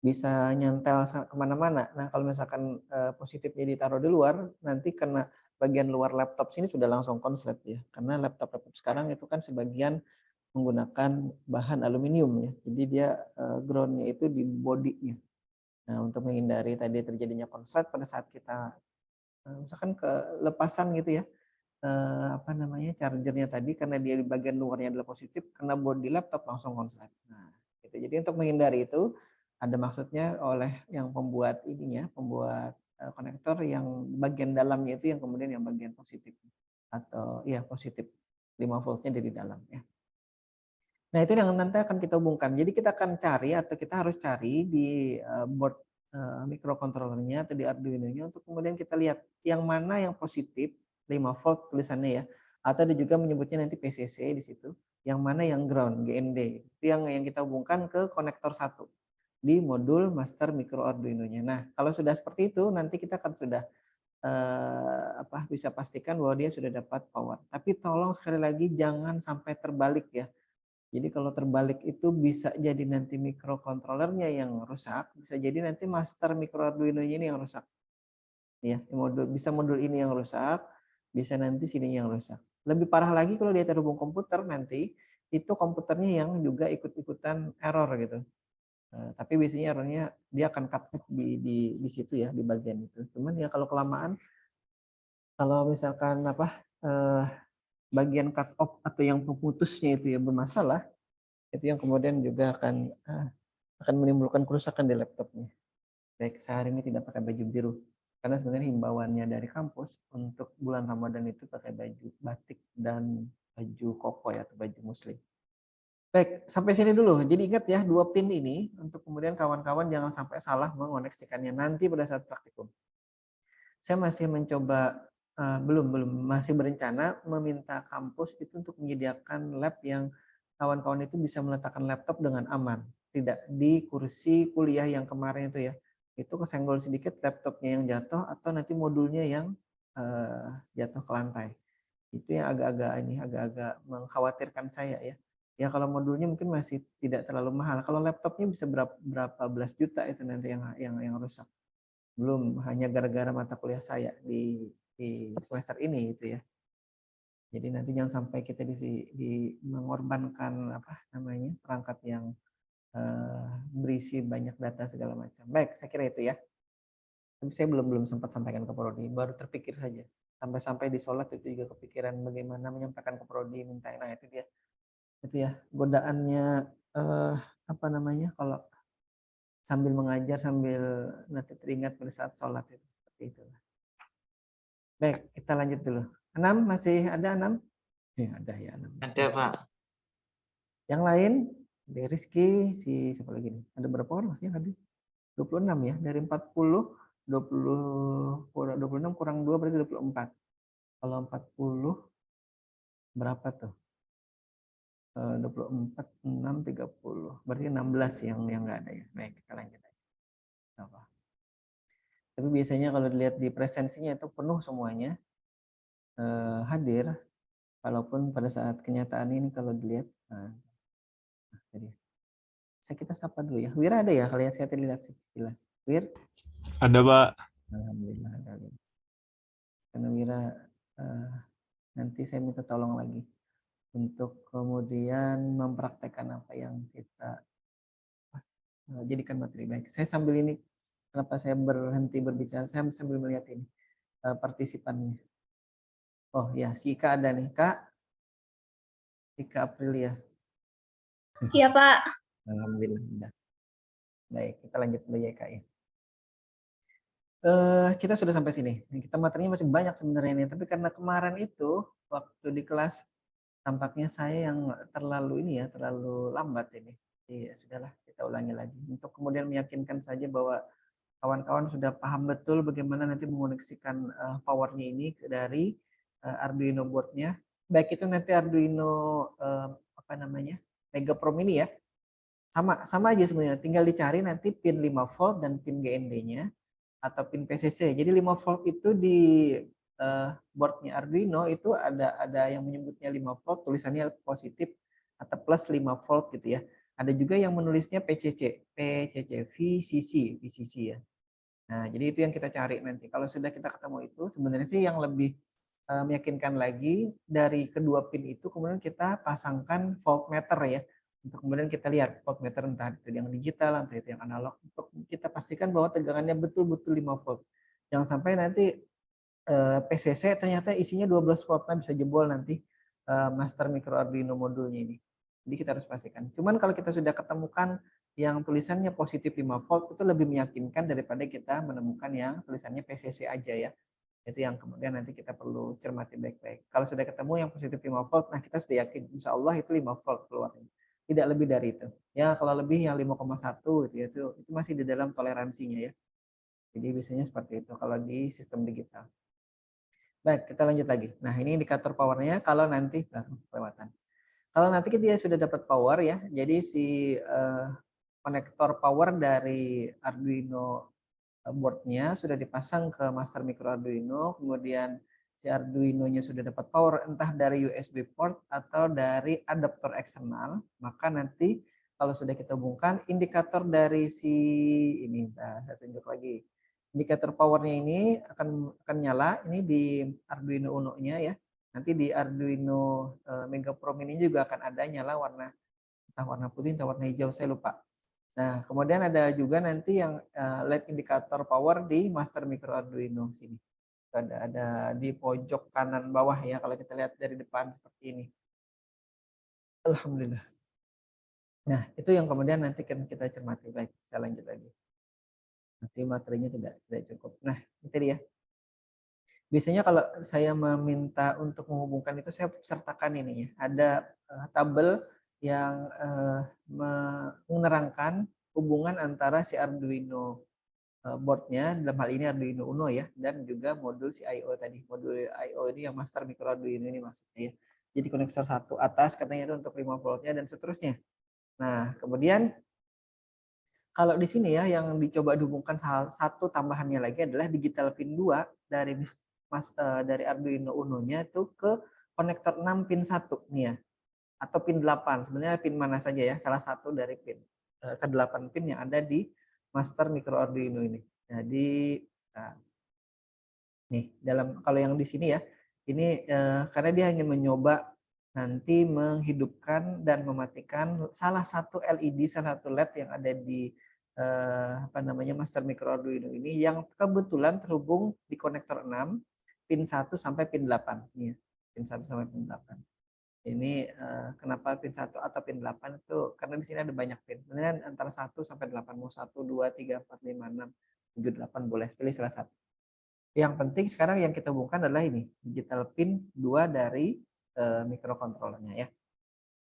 bisa nyantel kemana-mana. Nah, kalau misalkan positifnya ditaruh di luar, nanti kena bagian luar laptop sini sudah langsung konslet ya. Karena laptop sekarang itu kan sebagian menggunakan bahan aluminium ya. Jadi dia groundnya itu di bodinya. Nah, untuk menghindari tadi terjadinya konslet pada saat kita misalkan kelepasan gitu ya, apa namanya, chargernya tadi karena dia di bagian luarnya adalah positif, kena bodi laptop langsung konslet. Nah, gitu. Jadi untuk menghindari itu ada maksudnya oleh yang pembuat ininya, pembuat konektor yang bagian dalamnya itu yang kemudian yang bagian positif atau ya positif 5 voltnya dari dalam ya. Nah, itu yang nanti akan kita hubungkan. Jadi kita akan cari atau kita harus cari di board microcontrollernya atau di Arduino-nya untuk kemudian kita lihat yang mana yang positif 5 volt tulisannya ya. Atau ada juga menyebutnya nanti PCC di situ. Yang mana yang ground, GND. Itu yang kita hubungkan ke konektor 1 di modul master micro Arduino-nya. Nah, kalau sudah seperti itu nanti kita akan sudah bisa pastikan bahwa dia sudah dapat power. Tapi tolong sekali lagi jangan sampai terbalik ya. Jadi kalau terbalik itu bisa jadi nanti mikrokontrolernya yang rusak, bisa jadi nanti master micro Arduino ini yang rusak. Ya, bisa modul ini yang rusak, bisa nanti sini yang rusak. Lebih parah lagi kalau dia terhubung komputer nanti, itu komputernya yang juga ikut-ikutan error gitu. Tapi biasanya errornya dia akan cut off di situ ya, di bagian itu. Cuman ya kalau kelamaan, kalau misalkan bagian cut off atau yang pemutusnya itu ya bermasalah, itu yang kemudian juga akan menimbulkan kerusakan di laptopnya. Baik, sehari ini tidak pakai baju biru. Karena sebenarnya himbauannya dari kampus untuk bulan Ramadan itu pakai baju batik dan baju koko ya, atau baju muslim. Baik, sampai sini dulu. Jadi ingat ya, 2 pin ini untuk kemudian kawan-kawan jangan sampai salah mengoneksikannya nanti pada saat praktikum. Saya masih mencoba, masih berencana meminta kampus itu untuk menyediakan lab yang kawan-kawan itu bisa meletakkan laptop dengan aman. Tidak di kursi kuliah yang kemarin itu ya. Itu kesenggol sedikit laptopnya yang jatuh atau nanti modulnya yang jatuh ke lantai. Itu yang agak-agak mengkhawatirkan saya ya. Ya kalau modulnya mungkin masih tidak terlalu mahal. Kalau laptopnya bisa berapa belas juta itu nanti yang rusak. Belum hanya gara-gara mata kuliah saya di semester ini itu ya. Jadi nanti jangan sampai kita di mengorbankan perangkat yang berisi banyak data segala macam. Baik, saya kira itu ya. Tapi saya belum sempat sampaikan ke Prodi, baru terpikir saja. Sampai-sampai di sholat itu juga kepikiran bagaimana menyampaikan ke Prodi, minta. Nah itu dia. Itu ya godaannya kalau sambil mengajar sambil nanti teringat pada saat sholat itu seperti itu. Baik, kita lanjut dulu. 6 masih ada 6? Ya, ada ya 6. Ada, Pak. Yang lain, dari Rizky, siapa lagi nih? Ada berapa orang sih yang hadir? 26 ya, dari 40, 26 kurang 2 berarti 24. Kalau 40, berapa tuh? 24, 6, 30. Berarti 16 yang nggak ada ya. Baik, kita lanjut aja. Apa? Tapi biasanya kalau dilihat di presensinya itu penuh semuanya hadir. Walaupun pada saat kenyataan ini kalau dilihat, tadi. Kita sapa dulu ya. Wir ada ya? Kalau yang saya terlihat jelas. Wir? Ada, Pak. Alhamdulillah. Karena Wira nanti saya minta tolong lagi untuk kemudian mempraktekkan apa yang kita jadikan materi. Baik, saya sambil ini, kenapa saya berhenti berbicara, saya sambil melihat ini partisipannya. Oh ya, si Ika ada nih, Kak. Ika Aprilia. Iya, Pak. Alhamdulillah. Baik, kita lanjut dulu ya, Kak ya. Kita sudah sampai sini. Kita materinya masih banyak sebenarnya ini, tapi karena kemarin itu waktu di kelas tampaknya saya yang terlalu lambat ini. Iya, sudahlah kita ulangi lagi. Untuk kemudian meyakinkan saja bahwa kawan-kawan sudah paham betul bagaimana nanti mengoneksikan powernya ini dari Arduino boardnya. Baik itu nanti Arduino Mega Pro Mini ya. Sama aja sebenarnya, tinggal dicari nanti pin 5 volt dan pin GND-nya atau pin PCC. Jadi 5 volt itu di boardnya Arduino itu ada yang menyebutnya 5 volt, tulisannya positif atau plus 5 volt gitu ya. Ada juga yang menulisnya VCC, VCC ya. Nah, jadi itu yang kita cari nanti. Kalau sudah kita ketemu itu, sebenarnya sih yang lebih meyakinkan lagi dari kedua pin itu kemudian kita pasangkan voltmeter ya. Untuk kemudian kita lihat voltmeter entah itu yang digital, entah itu yang analog, untuk kita pastikan bahwa tegangannya betul-betul 5 volt. Jangan sampai nanti PCC ternyata isinya 12 volt, nah bisa jebol nanti master micro Arduino modulnya ini. Jadi kita harus pastikan. Cuman kalau kita sudah ketemukan yang tulisannya positif 5 volt itu lebih meyakinkan daripada kita menemukan yang tulisannya PCC aja ya. Itu yang kemudian nanti kita perlu cermati baik-baik. Kalau sudah ketemu yang positif 5 volt, nah kita sudah yakin insya Allah itu 5 volt keluarnya. Tidak lebih dari itu. Ya kalau lebih yang 5,1 gitu ya, itu masih di dalam toleransinya ya. Jadi biasanya seperti itu kalau di sistem digital. Baik, kita lanjut lagi. Nah, ini indikator powernya kalau nanti kelewatan. Kalau nanti dia sudah dapat power ya, jadi si konektor power dari Arduino boardnya sudah dipasang ke master micro Arduino, kemudian si Arduino-nya sudah dapat power entah dari USB port atau dari adaptor eksternal, maka nanti kalau sudah kita hubungkan indikator dari si ini, saya tunjuk lagi. Indikator powernya ini akan nyala ini di Arduino Uno-nya ya. Nanti di Arduino Mega Pro Mini juga akan ada nyala warna entah warna putih entah warna hijau, saya lupa. Nah, kemudian ada juga nanti yang LED indikator power di master micro Arduino sini. Ada di pojok kanan bawah ya kalau kita lihat dari depan seperti ini. Alhamdulillah. Nah, itu yang kemudian nanti kita cermati. Baik, saya lanjut lagi. Nanti materinya tidak cukup. Nah, itu dia. Biasanya kalau saya meminta untuk menghubungkan itu saya sertakan ini ya. Ada tabel yang menerangkan hubungan antara si Arduino boardnya, dalam hal ini Arduino Uno ya, dan juga modul si I/O tadi. Modul I/O ini yang master micro Arduino ini maksudnya ya. Jadi konektor satu atas katanya itu untuk 5 voltnya dan seterusnya. Nah, kemudian kalau di sini ya yang dicoba dihubungkan satu tambahannya lagi adalah digital pin 2 dari Arduino Uno-nya itu ke konektor 6 pin 1 nih ya. Atau pin 8. Sebenarnya pin mana saja ya, salah satu dari pin ke-8 pin yang ada di master micro Arduino ini. Jadi nah, nih kalau yang di sini ya, ini karena dia hanya mencoba nanti menghidupkan dan mematikan salah satu LED, salah satu LED yang ada di master micro Arduino ini yang kebetulan terhubung di konektor 6 pin 1 sampai pin 8 nih ya. Pin 1 sampai pin 8. Ini kenapa pin 1 atau pin 8 itu karena di sini ada banyak pin. Sebenarnya antara 1 sampai 8 mau 1 2 3 4 5 6 7 8 boleh pilih salah satu. Yang penting sekarang yang kita hubungkan adalah ini, digital pin 2 dari microcontrollernya ya.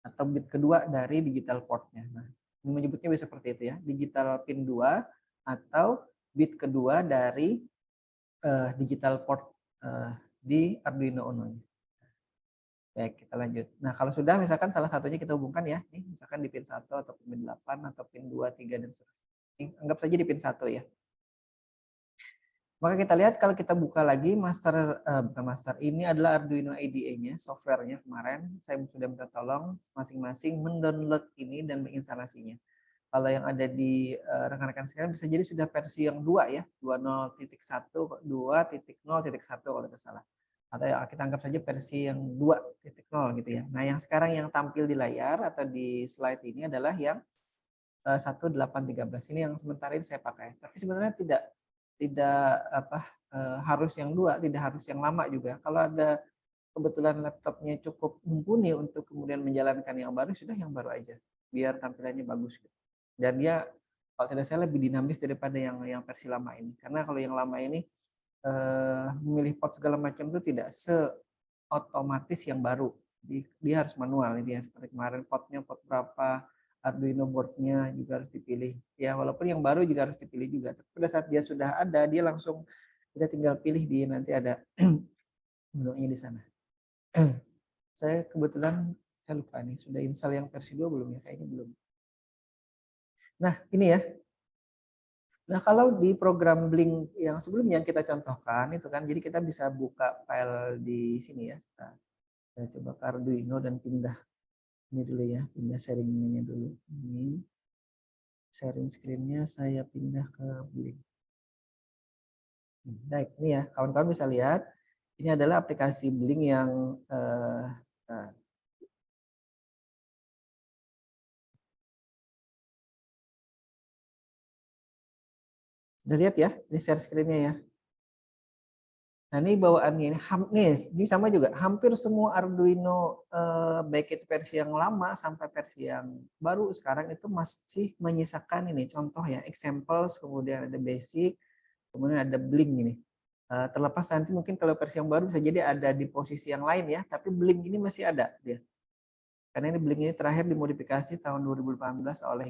Atau bit kedua dari digital portnya. Nah, ini menyebutnya bisa seperti itu ya, digital pin 2 atau bit kedua dari digital port di Arduino Uno-nya. Baik, kita lanjut. Nah, kalau sudah misalkan salah satunya kita hubungkan ya, nih misalkan di pin 1 atau pin 8 atau pin 2, 3 dan seterusnya. Anggap saja di pin 1 ya. Maka kita lihat kalau kita buka lagi bukan master, ini adalah Arduino IDE-nya, software-nya kemarin. Saya sudah minta tolong masing-masing mendownload ini dan menginstalasinya. Kalau yang ada di rekan-rekan sekalian bisa jadi sudah versi yang 2 ya, 20.1, 2.0.1 kalau tidak salah. Atau ya, kita anggap saja versi yang 2.0 gitu ya. Nah, yang sekarang yang tampil di layar atau di slide ini adalah yang 1813. Ini yang sementara ini saya pakai. Tapi sebenarnya tidak harus yang 2, tidak harus yang lama juga. Kalau ada kebetulan laptopnya cukup mumpuni untuk kemudian menjalankan yang baru, sudah yang baru aja. Biar tampilannya bagus. Dan dia kalau tidak salah lebih dinamis daripada yang versi lama ini. Karena kalau yang lama ini memilih port segala macam itu tidak seotomatis yang baru. Dia harus manual ini ya, seperti kemarin portnya port berapa, Arduino board-nya juga harus dipilih. Ya walaupun yang baru juga harus dipilih juga. Tapi pada saat dia sudah ada, dia langsung kita tinggal pilih di nanti ada menunya di sana. Saya kebetulan saya lupa nih, sudah install yang versi 2 belum ya? Kayaknya belum. Nah, ini ya. Nah, kalau di program Blink yang sebelumnya kita contohkan itu kan, jadi kita bisa buka file di sini ya. Kita coba ke Arduino dan pindah ini dulu ya, pindah sharing-nya dulu. Ini sharing screen-nya saya pindah ke Blink. Baik, ini ya, kawan-kawan bisa lihat Ini adalah aplikasi Blink yang sudah lihat ya, ini share screen-nya ya. Nah ini bawaannya ini sama juga. Hampir semua Arduino baik itu versi yang lama sampai versi yang baru sekarang itu masih menyisakan ini contoh ya, examples, kemudian ada basic, kemudian ada Blink ini. Terlepas nanti mungkin kalau versi yang baru bisa jadi ada di posisi yang lain ya, tapi Blink ini masih ada dia. Karena ini Blink ini terakhir dimodifikasi tahun 2018 oleh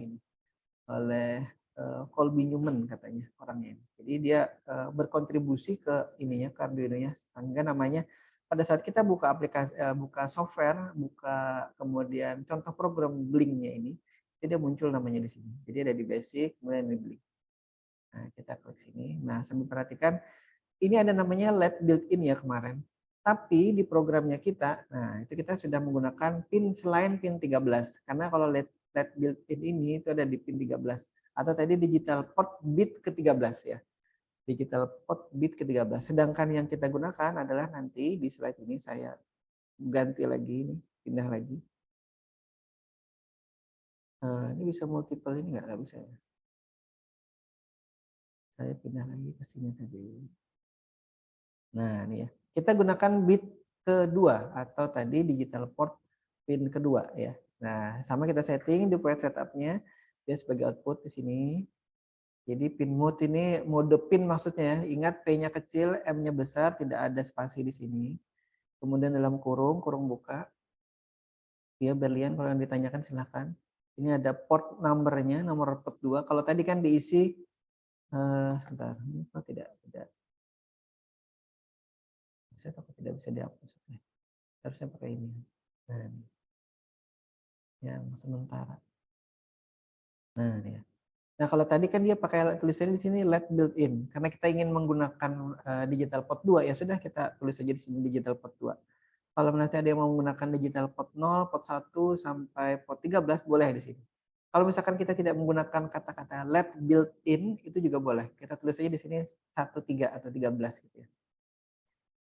Colby Newman katanya orangnya. Jadi dia berkontribusi ke ininya, ke Arduino-nya. Sehingga namanya pada saat kita buka aplikasi, buka software, buka kemudian contoh program Blink-nya ini, dia muncul namanya di sini. Jadi ada di basic, kemudian di Blink. Nah, kita klik sini. Nah, sambil perhatikan, ini ada namanya LED built-in ya kemarin. Tapi di programnya kita, nah itu kita sudah menggunakan pin selain pin 13. Karena kalau LED built-in ini itu ada di pin 13. Atau tadi digital port bit ke-13 ya. Digital port bit ke-13. Sedangkan yang kita gunakan adalah nanti di slide ini saya ganti lagi, ini pindah lagi. Ini bisa multiple ini nggak bisa ya. Saya pindah lagi ke sini tadi. Nah ini ya. Kita gunakan bit kedua atau tadi digital port pin kedua ya. Nah sama kita setting di void setupnya dia sebagai output di sini. Jadi pin mode ini mode pin maksudnya ya. Ingat P-nya kecil, M-nya besar, tidak ada spasi di sini. Kemudian dalam kurung buka. Ya Berlian kalau yang ditanyakan silahkan. Ini ada port numbernya, nomor port 2. Kalau tadi kan diisi sebentar. Oh, tidak. Saya takut tidak bisa dihapus. Harusnya pakai ini. Nah, ini. Yang sementara. Nah, ini ya. Nah, kalau tadi kan dia pakai tulisannya di sini LED built-in. Karena kita ingin menggunakan digital port 2, ya sudah kita tulis saja di sini digital port 2. Kalau misalnya dia mau menggunakan digital port 0, port 1 sampai port 13 boleh di sini. Kalau misalkan kita tidak menggunakan kata-kata LED built-in itu juga boleh. Kita tulis saja di sini 13 atau 13 gitu ya.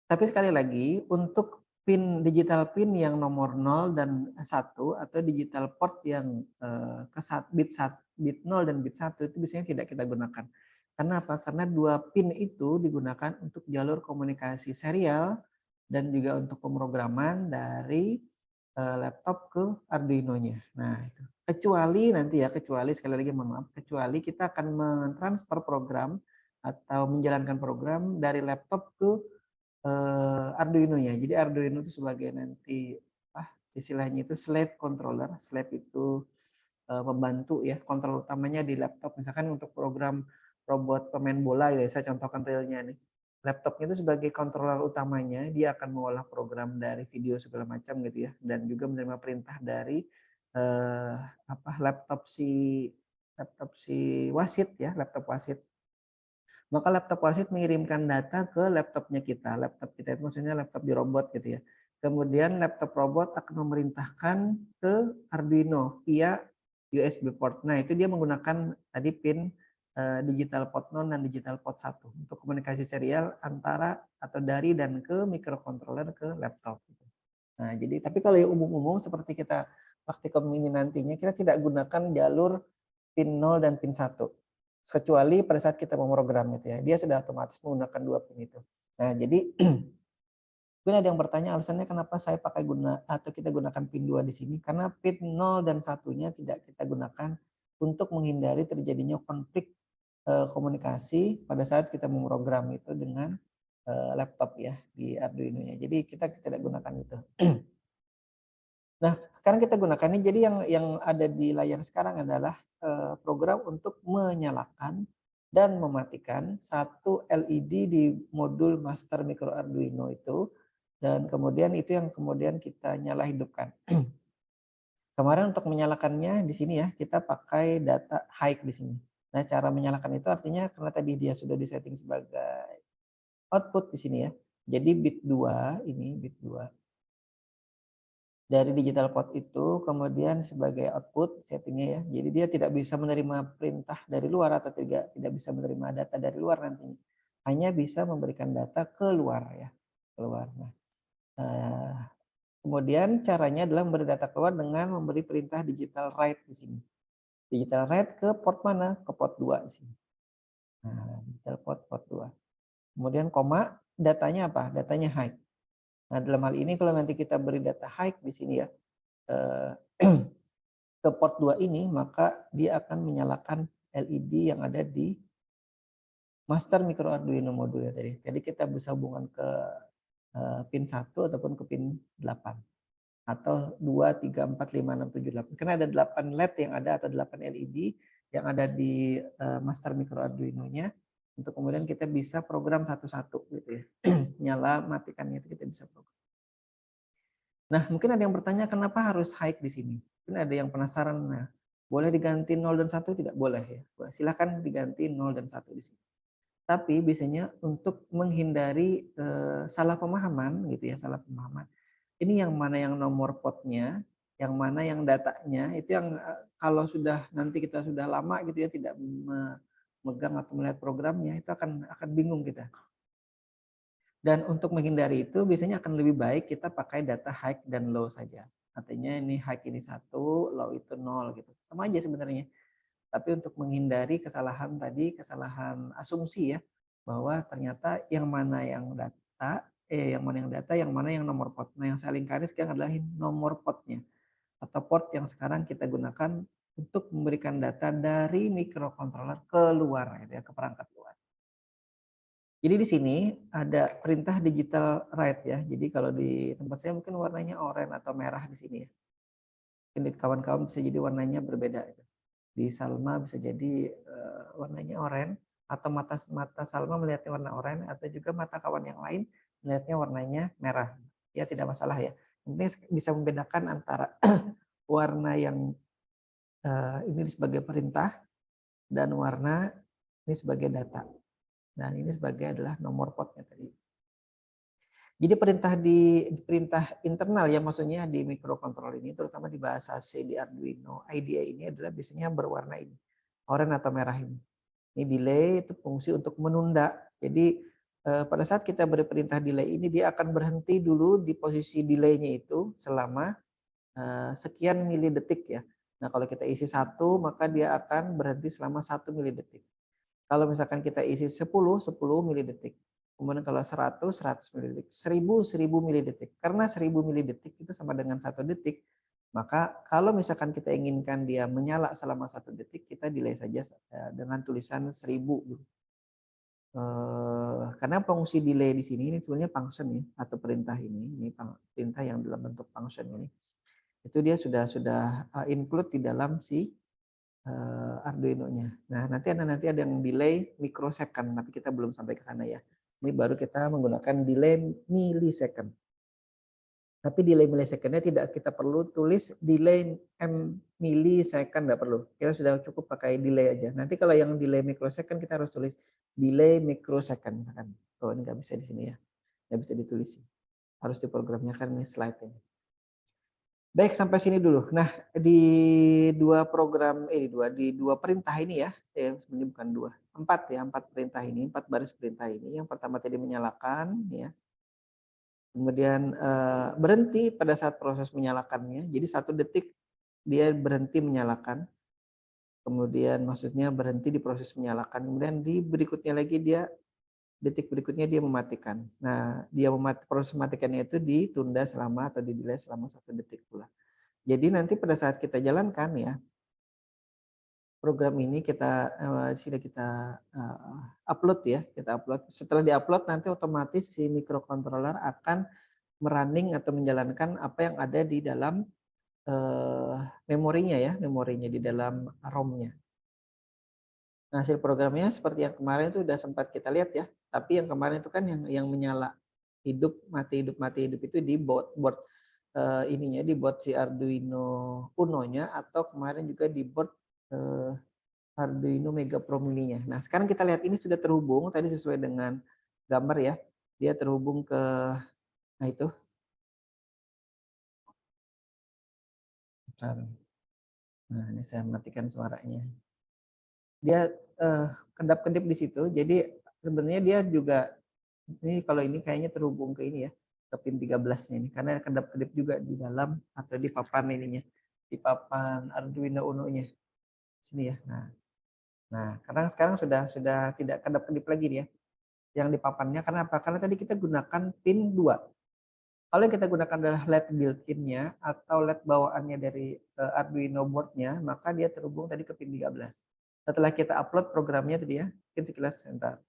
Tapi sekali lagi untuk digital pin yang nomor 0 dan 1 atau digital port yang bit 0 dan bit 1 itu biasanya tidak kita gunakan. Karena apa? Karena dua pin itu digunakan untuk jalur komunikasi serial dan juga untuk pemrograman dari laptop ke Arduino-nya. Nah, itu. Kecuali sekali lagi mohon maaf, kecuali kita akan mentransfer program atau menjalankan program dari laptop ke Arduino ya. Jadi Arduino itu sebagai nanti istilahnya itu slave controller. Slave itu membantu ya, kontrol utamanya di laptop. Misalkan untuk program robot pemain bola ya, saya contohkan realnya nih. Laptopnya itu sebagai controller utamanya, dia akan mengolah program dari video segala macam gitu ya, dan juga menerima perintah dari laptop si wasit ya, laptop wasit. Maka laptop wasit mengirimkan data ke laptopnya kita. Laptop kita itu maksudnya laptop di robot gitu ya. Kemudian laptop robot akan memerintahkan ke Arduino via USB port. Nah itu dia menggunakan tadi pin digital port 0 dan digital port 1 untuk komunikasi serial antara atau dari dan ke microcontroller ke laptop. Nah jadi tapi kalau yang umum-umum seperti kita praktikum ini nantinya kita tidak gunakan jalur pin 0 dan pin 1. Kecuali pada saat kita memprogram itu ya, dia sudah otomatis menggunakan dua pin itu. Nah, jadi mungkin ada yang bertanya alasannya kenapa saya pakai kita gunakan pin 2 di sini, karena pin 0 dan 1-nya tidak kita gunakan untuk menghindari terjadinya konflik komunikasi pada saat kita memprogram itu dengan laptop ya di Arduino-nya. Jadi kita tidak gunakan itu. Nah, sekarang kita gunakan ini. Jadi yang ada di layar sekarang adalah program untuk menyalakan dan mematikan satu LED di modul master micro Arduino itu, dan kemudian itu yang kemudian kita nyala hidupkan. Kemarin untuk menyalakannya di sini ya, kita pakai data high di sini. Nah, cara menyalakan itu artinya karena tadi dia sudah disetting sebagai output di sini ya. Jadi bit 2 ini bit 2 dari digital port itu kemudian sebagai output settingnya ya. Jadi dia tidak bisa menerima perintah dari luar atau tidak bisa menerima data dari luar nantinya. Hanya bisa memberikan data keluar ya. keluar. Nah, kemudian caranya adalah memberi data keluar dengan memberi perintah digital write di sini. Digital write ke port mana? Ke port 2 di sini. Nah, digital port 2. Kemudian koma, datanya apa? Datanya high. Nah, dalam hal ini kalau nanti kita beri data high di sini ya, ke port 2 ini, maka dia akan menyalakan LED yang ada di master micro Arduino modulnya tadi. Jadi kita bisa hubungan ke pin 1 ataupun ke pin 8. Atau 2, 3, 4, 5, 6, 7, 8. Karena ada 8 LED yang ada atau 8 LED yang ada di master micro Arduino-nya. Untuk kemudian kita bisa program satu-satu gitu ya. Nyala matikannya itu kita bisa program. Nah, mungkin ada yang bertanya kenapa harus high di sini? Mungkin ada yang penasaran. Nah, boleh diganti 0 dan 1 tidak? Boleh ya. Silakan diganti 0 dan 1 di sini. Tapi biasanya untuk menghindari salah pemahaman gitu ya, salah pemahaman. Ini yang mana yang nomor potnya, yang mana yang datanya, itu yang kalau sudah nanti kita sudah lama gitu ya tidak memegang atau melihat programnya, itu akan bingung kita. Dan untuk menghindari itu biasanya akan lebih baik kita pakai data high dan low saja. Artinya ini high ini 1, low itu 0 gitu. Sama aja sebenarnya. Tapi untuk menghindari kesalahan tadi, kesalahan asumsi ya, bahwa ternyata yang mana yang data, yang mana yang nomor port. Nah, yang saya lingkari sekarang adalah nomor portnya atau port yang sekarang kita gunakan untuk memberikan data dari microcontroller keluar, gitu ya, ke perangkat luar. Jadi di sini ada perintah digital write ya. Jadi kalau di tempat saya mungkin warnanya oranye atau merah di sini ya. Mungkin kawan-kawan bisa jadi warnanya berbeda. Di Salma bisa jadi warnanya oranye atau mata Salma melihatnya warna oranye atau juga mata kawan yang lain melihatnya warnanya merah. Ya tidak masalah ya. Ini bisa membedakan antara warna yang ini sebagai perintah dan warna ini sebagai data. Dan ini sebagai adalah nomor potnya tadi. Jadi perintah internal ya maksudnya di microcontroller ini terutama di bahasa C di Arduino IDE ini adalah biasanya berwarna ini. Oranye atau merah ini. Ini delay itu fungsi untuk menunda. Jadi pada saat kita beri perintah delay ini dia akan berhenti dulu di posisi delay-nya itu selama sekian milidetik ya. Nah kalau kita isi 1 maka dia akan berhenti selama 1 milidetik. Kalau misalkan kita isi 10 milidetik. Kemudian kalau 100 milidetik. 1000 milidetik. Karena 1000 milidetik itu sama dengan 1 detik. Maka kalau misalkan kita inginkan dia menyala selama 1 detik, kita delay saja dengan tulisan 1000. Karena fungsi delay di sini ini sebenarnya function ya atau perintah ini perintah yang dalam bentuk function ini. Itu dia sudah include di dalam si Arduino-nya. Nah, nanti ada yang delay microsecond, tapi kita belum sampai ke sana ya. Ini baru kita menggunakan delay millisecond. Tapi delay millisecond-nya tidak kita perlu tulis delay millisecond, enggak perlu. Kita sudah cukup pakai delay aja. Nanti kalau yang delay microsecond kita harus tulis delay microsecond misalkan. Oh, ini enggak bisa di sini ya. Enggak bisa ditulis. Harus diprogramnya kan ini slide ini. Baik, sampai sini dulu. Nah, di dua perintah ini ya, sebenarnya bukan 4 perintah ini, 4 baris perintah ini. Yang pertama tadi menyalakan, ya. Kemudian berhenti pada saat proses menyalakannya. Jadi 1 detik dia berhenti menyalakan. Kemudian maksudnya berhenti di proses menyalakan. Kemudian di berikutnya lagi detik berikutnya dia mematikan. Nah, proses mematikannya itu ditunda selama atau di-delay selama 1 detik pula. Jadi nanti pada saat kita jalankan ya, program ini di sini kita upload ya, kita upload. Setelah diupload nanti otomatis si microcontroller akan merunning atau menjalankan apa yang ada di dalam memorinya di dalam ROM-nya. Nah, hasil programnya seperti yang kemarin itu sudah sempat kita lihat ya. Tapi yang kemarin itu kan yang menyala hidup mati itu di board di board si Arduino Uno-nya atau kemarin juga di board Arduino Mega Pro Mini-nya. Nah, sekarang kita lihat ini sudah terhubung tadi sesuai dengan gambar ya. Dia terhubung ke itu. Nah, ini saya matikan suaranya. Dia kedap-kedip di situ. Jadi sebenarnya dia juga Ini kalau ini kayaknya terhubung ke ini ya, ke pin 13-nya ini. Karena kedap-kedip juga di dalam atau di papan ininya. Di papan Arduino Uno-nya. Sini ya. Nah, karena sekarang sudah tidak kedap-kedip lagi dia. Yang di papannya karena apa? Karena tadi kita gunakan pin 2. Kalau yang kita gunakan adalah LED built-in-nya atau LED bawaannya dari Arduino board-nya, maka dia terhubung tadi ke pin 13. Setelah kita upload programnya tadi ya, mungkin sekilas sebentar.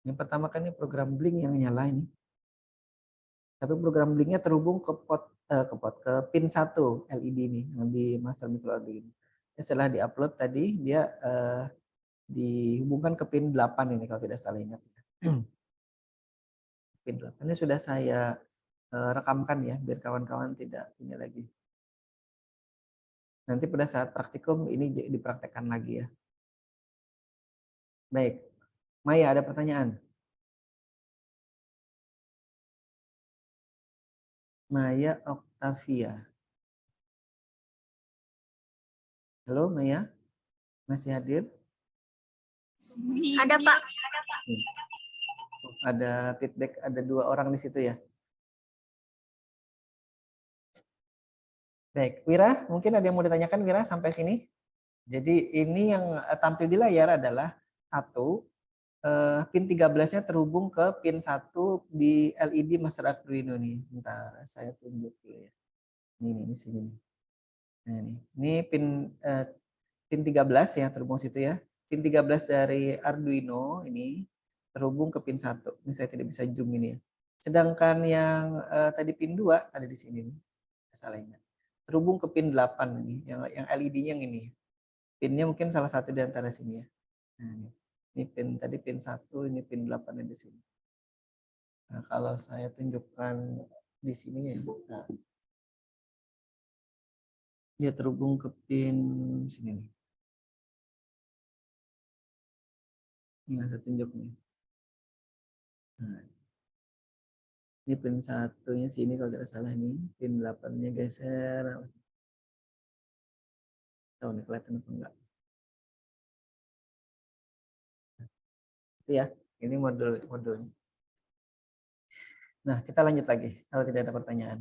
Yang pertama kan ini program Blink yang nyala ini. Tapi program Blink-nya terhubung ke pin 1 LED ini yang di master micro Arduino. Setelah diupload tadi dia dihubungkan ke pin 8 ini kalau tidak salah ingat. Pin 8 ini sudah saya rekamkan ya biar kawan-kawan tidak ini lagi. Nanti pada saat praktikum ini dipraktekkan lagi ya. Baik. Maya ada pertanyaan? Maya Octavia. Halo Maya? Masih hadir? Ada Pak. Ada feedback, ada 2 orang di situ ya. Baik, Wira, mungkin ada yang mau ditanyakan Wira sampai sini? Jadi ini yang tampil di layar adalah pin 13-nya terhubung ke pin 1 di LED Master Arduino nih. Sebentar, saya tunjuk dulu ya. Ini sini nih. Nah, ini pin 13 ya terhubung situ ya. Pin 13 dari Arduino ini terhubung ke pin 1. Ini saya tidak bisa zoom ini ya. Sedangkan yang tadi pin 2 ada di sini nih. Salah ingat. Terhubung ke pin 8 ini, yang LED-nya yang ini. Pinnya mungkin salah satu di antara sini ya. Nah, ini pin tadi pin 1, ini pin 8 di sini. Nah, kalau saya tunjukkan di sini ya. Nah, dia terhubung ke pin sini nih. Ini saya tunjuk nih. Nah, ini pin 1-nya sini kalau tidak salah nih, pin 8-nya geser. Tahu nih kelihatan apa enggak? Itu ya, ini modulnya. Nah, kita lanjut lagi kalau tidak ada pertanyaan.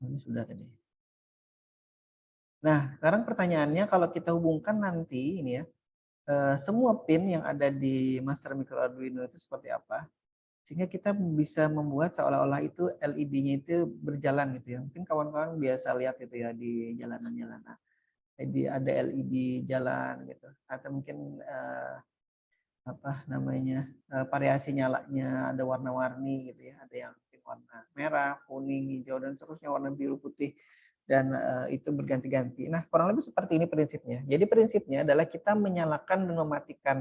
Ini sudah tadi. Nah, sekarang pertanyaannya kalau kita hubungkan nanti ini ya, semua pin yang ada di Master Micro Arduino itu seperti apa? Sehingga kita bisa membuat seolah-olah itu LED-nya itu berjalan gitu ya. Mungkin kawan-kawan biasa lihat itu ya di jalanan-jalanan. Jadi ada LED jalan gitu. Atau mungkin variasi nyalanya ada warna-warni gitu ya. Ada yang warna merah, kuning, hijau dan seterusnya warna biru, putih dan itu berganti-ganti. Nah, kurang lebih seperti ini prinsipnya. Jadi prinsipnya adalah kita menyalakan dan mematikan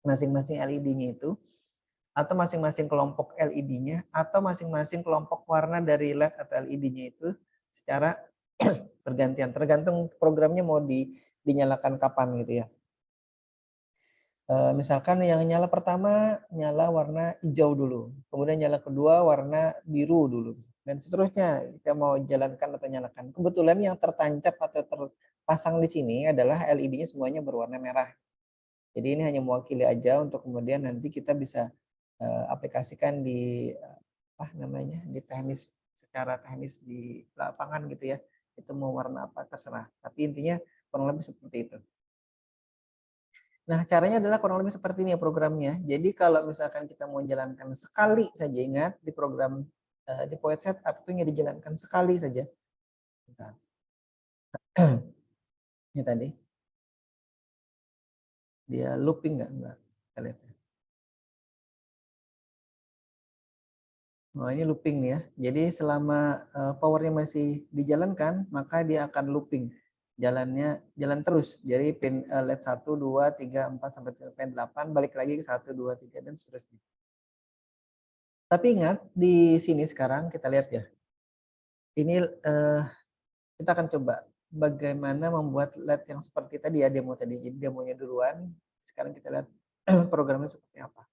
masing-masing LED-nya itu atau masing-masing kelompok LED-nya atau masing-masing kelompok warna dari LED atau LED-nya itu secara bergantian. Tergantung programnya mau dinyalakan kapan gitu ya. Misalkan yang nyala pertama nyala warna hijau dulu, kemudian nyala kedua warna biru dulu, dan seterusnya kita mau jalankan atau nyalakan. Kebetulan yang tertancap atau terpasang di sini adalah LED-nya semuanya berwarna merah. Jadi ini hanya mewakili aja untuk kemudian nanti kita bisa aplikasikan di di teknis, secara teknis di lapangan gitu ya. Itu mau warna apa terserah. Tapi intinya kurang lebih seperti itu. Nah, caranya adalah kurang lebih seperti ini ya programnya. Jadi kalau misalkan kita mau jalankan sekali saja, ingat di program di Poet Setup itu hanya dijalankan sekali saja. Bentar. Ini tadi. Dia looping enggak? Kita lihat ya. Oh, ini looping nih ya. Jadi selama powernya masih dijalankan, maka dia akan looping. Jalan terus. Jadi pin LED 1, 2, 3, 4 sampai 8 balik lagi ke 1, 2, 3 dan seterusnya. Tapi ingat di sini sekarang kita lihat ya. Ini kita akan coba bagaimana membuat LED yang seperti tadi ya demo tadi. Jadi demonya duluan. Sekarang kita lihat programnya seperti apa.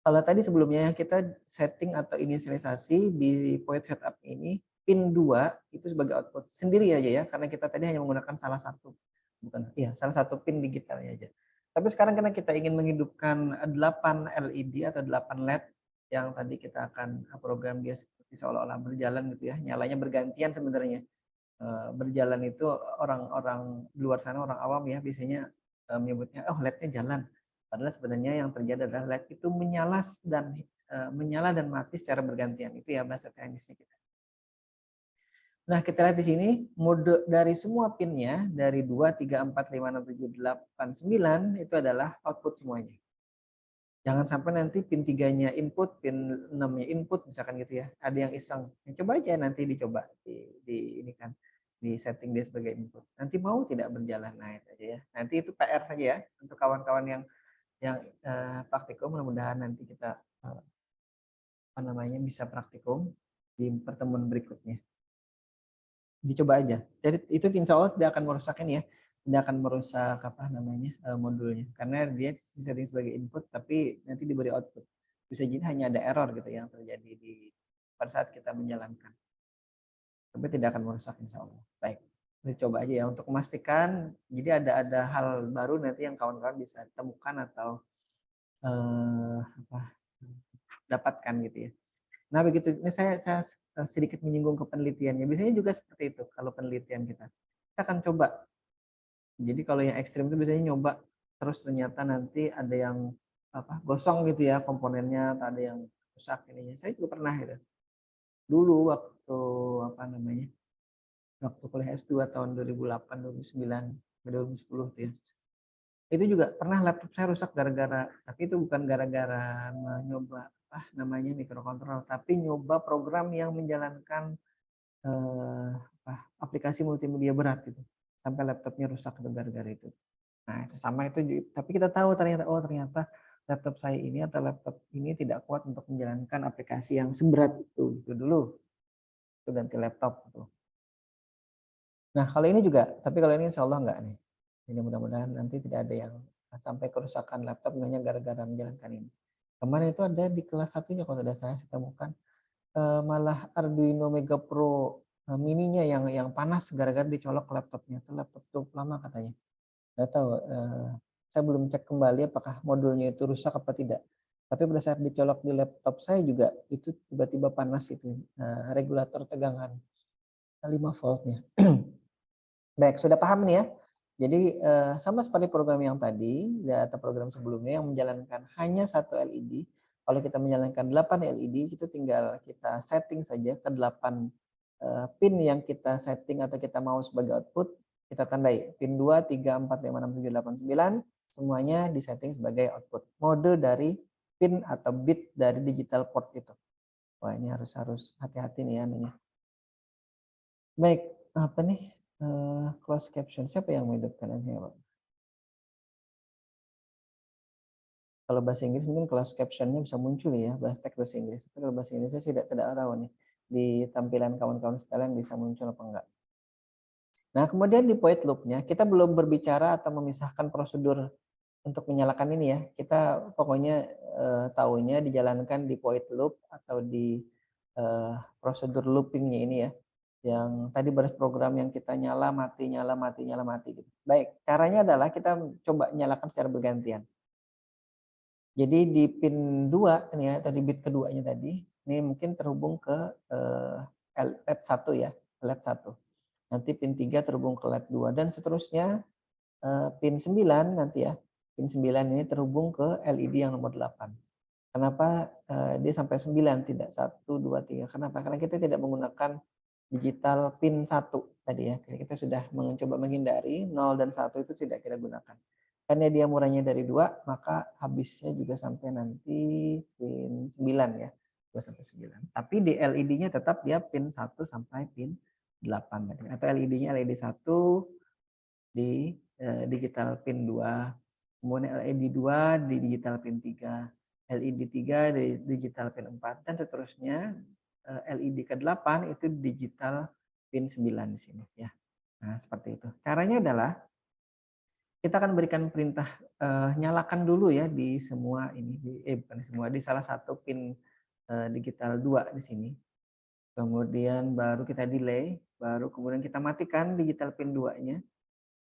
Kalau tadi sebelumnya kita setting atau inisialisasi di Poet Setup ini pin 2 itu sebagai output sendiri aja ya, karena kita tadi hanya menggunakan salah satu pin digitalnya aja. Tapi sekarang karena kita ingin menghidupkan 8 LED atau 8 LED yang tadi kita akan program dia seperti seolah-olah berjalan gitu ya, nyalanya bergantian sebenarnya. Berjalan itu orang-orang di luar sana, orang awam ya biasanya menyebutnya oh LED-nya jalan. Padahal sebenarnya yang terjadi adalah LED itu menyala dan mati secara bergantian. Itu ya bahasa teknisnya kita. Nah, kita lihat di sini mode dari semua pinnya dari 2, 3, 4, 5, 6, 7, 8, 9 itu adalah output semuanya. Jangan sampai nanti pin 3-nya input, pin 6-nya input misalkan gitu ya. Ada yang iseng. Ya, coba aja nanti dicoba ini kan di setting dia sebagai input. Nanti mau tidak berjalan, nah itu aja ya. Nanti itu PR saja ya untuk kawan-kawan yang praktikum, mudah-mudahan nanti kita bisa praktikum di pertemuan berikutnya. Dicoba aja. Jadi itu insya Allah tidak akan merusak ini ya, tidak akan merusak modulnya, karena dia disetting sebagai input tapi nanti diberi output. Bisa jadi hanya ada error gitu yang terjadi pada saat kita menjalankan. Tapi tidak akan merusak insya Allah. Baik, dicoba aja ya untuk memastikan. Jadi ada hal baru nanti yang kawan-kawan bisa temukan atau dapatkan gitu ya. Nah begitu, ini saya sedikit menyinggung ke penelitiannya. Biasanya juga seperti itu kalau penelitian kita akan coba. Jadi kalau yang ekstrim itu biasanya nyoba, terus ternyata nanti ada yang gosong gitu ya komponennya, atau ada yang rusak ininya. Saya juga pernah gitu. Dulu waktu waktu kuliah S2 tahun 2008, 2009, 2010 tuh ya. Itu juga pernah laptop saya rusak gara-gara, tapi itu bukan gara-gara mencoba mikrokontroler, tapi nyoba program yang menjalankan aplikasi multimedia berat gitu, sampai laptopnya rusak gara-gara itu. Nah itu sama itu, tapi kita tahu ternyata laptop saya ini atau laptop ini tidak kuat untuk menjalankan aplikasi yang seberat itu dulu, itu ganti laptop gitu. Nah kalau ini juga, tapi kalau ini insya Allah enggak nih. Ini mudah-mudahan nanti tidak ada yang sampai kerusakan laptop hanya gara-gara menjalankan ini. Kemarin itu ada di kelas 1-nya kalau tidak saya temukan malah Arduino Mega Pro mininya yang panas gara-gara dicolok laptopnya. Itu laptop cukup lama katanya. Nggak tahu, saya belum cek kembali apakah modulnya itu rusak apa tidak. Tapi pada saat dicolok di laptop saya juga itu tiba-tiba panas itu regulator tegangan 5 voltnya. Baik, sudah paham nih ya. Jadi sama seperti program yang tadi atau program sebelumnya yang menjalankan hanya satu LED. Kalau kita menjalankan 8 LED, itu tinggal kita setting saja ke 8 pin yang kita setting atau kita mau sebagai output. Kita tandai pin 2, 3, 4, 5, 6, 7, 8, 9. Semuanya disetting sebagai output. Mode dari pin atau bit dari digital port itu. Wah ini harus hati-hati nih ya. Baik, apa nih? Closed caption. Siapa yang menghidupkan ini ya Pak? Kalau bahasa Inggris mungkin closed captionnya bisa muncul ya, teks bahasa Inggris. Tapi kalau bahasa Indonesia saya tidak tahu nih. Di tampilan kawan-kawan sekalian bisa muncul apa enggak. Nah kemudian di void loop-nya kita belum berbicara atau memisahkan prosedur untuk menyalakan ini ya. Kita pokoknya tahunya dijalankan di void loop atau di prosedur looping-nya ini ya. Yang tadi baris program yang kita nyala mati gitu. Baik, caranya adalah kita coba nyalakan secara bergantian. Jadi di pin 2 ini ya, tadi bit keduanya tadi, ini mungkin terhubung ke LED 1 ya, LED 1. Nanti pin 3 terhubung ke LED 2 dan seterusnya pin 9 nanti ya. Pin 9 ini terhubung ke LED yang nomor 8. Kenapa dia sampai 9 tidak 1 2 3? Kenapa? Karena kita tidak menggunakan digital pin 1 tadi ya. Kita sudah mencoba menghindari 0 dan 1 itu tidak kita gunakan. Karena dia murahnya dari 2, maka habisnya juga sampai nanti pin 9 ya. 2 sampai 9. Tapi di LED-nya tetap dia pin 1 sampai pin 8 tadi. Atau LED-nya LED 1 di digital pin 2. Kemudian LED 2 di digital pin 3. LED 3 di digital pin 4 dan seterusnya. LED ke-8 itu digital pin 9 di sini ya. Nah, seperti itu. Caranya adalah kita akan berikan perintah nyalakan dulu ya di semua ini bukan di semua, di salah satu pin digital 2 di sini. kemudian baru kita delay, baru kemudian kita matikan digital pin 2-nya.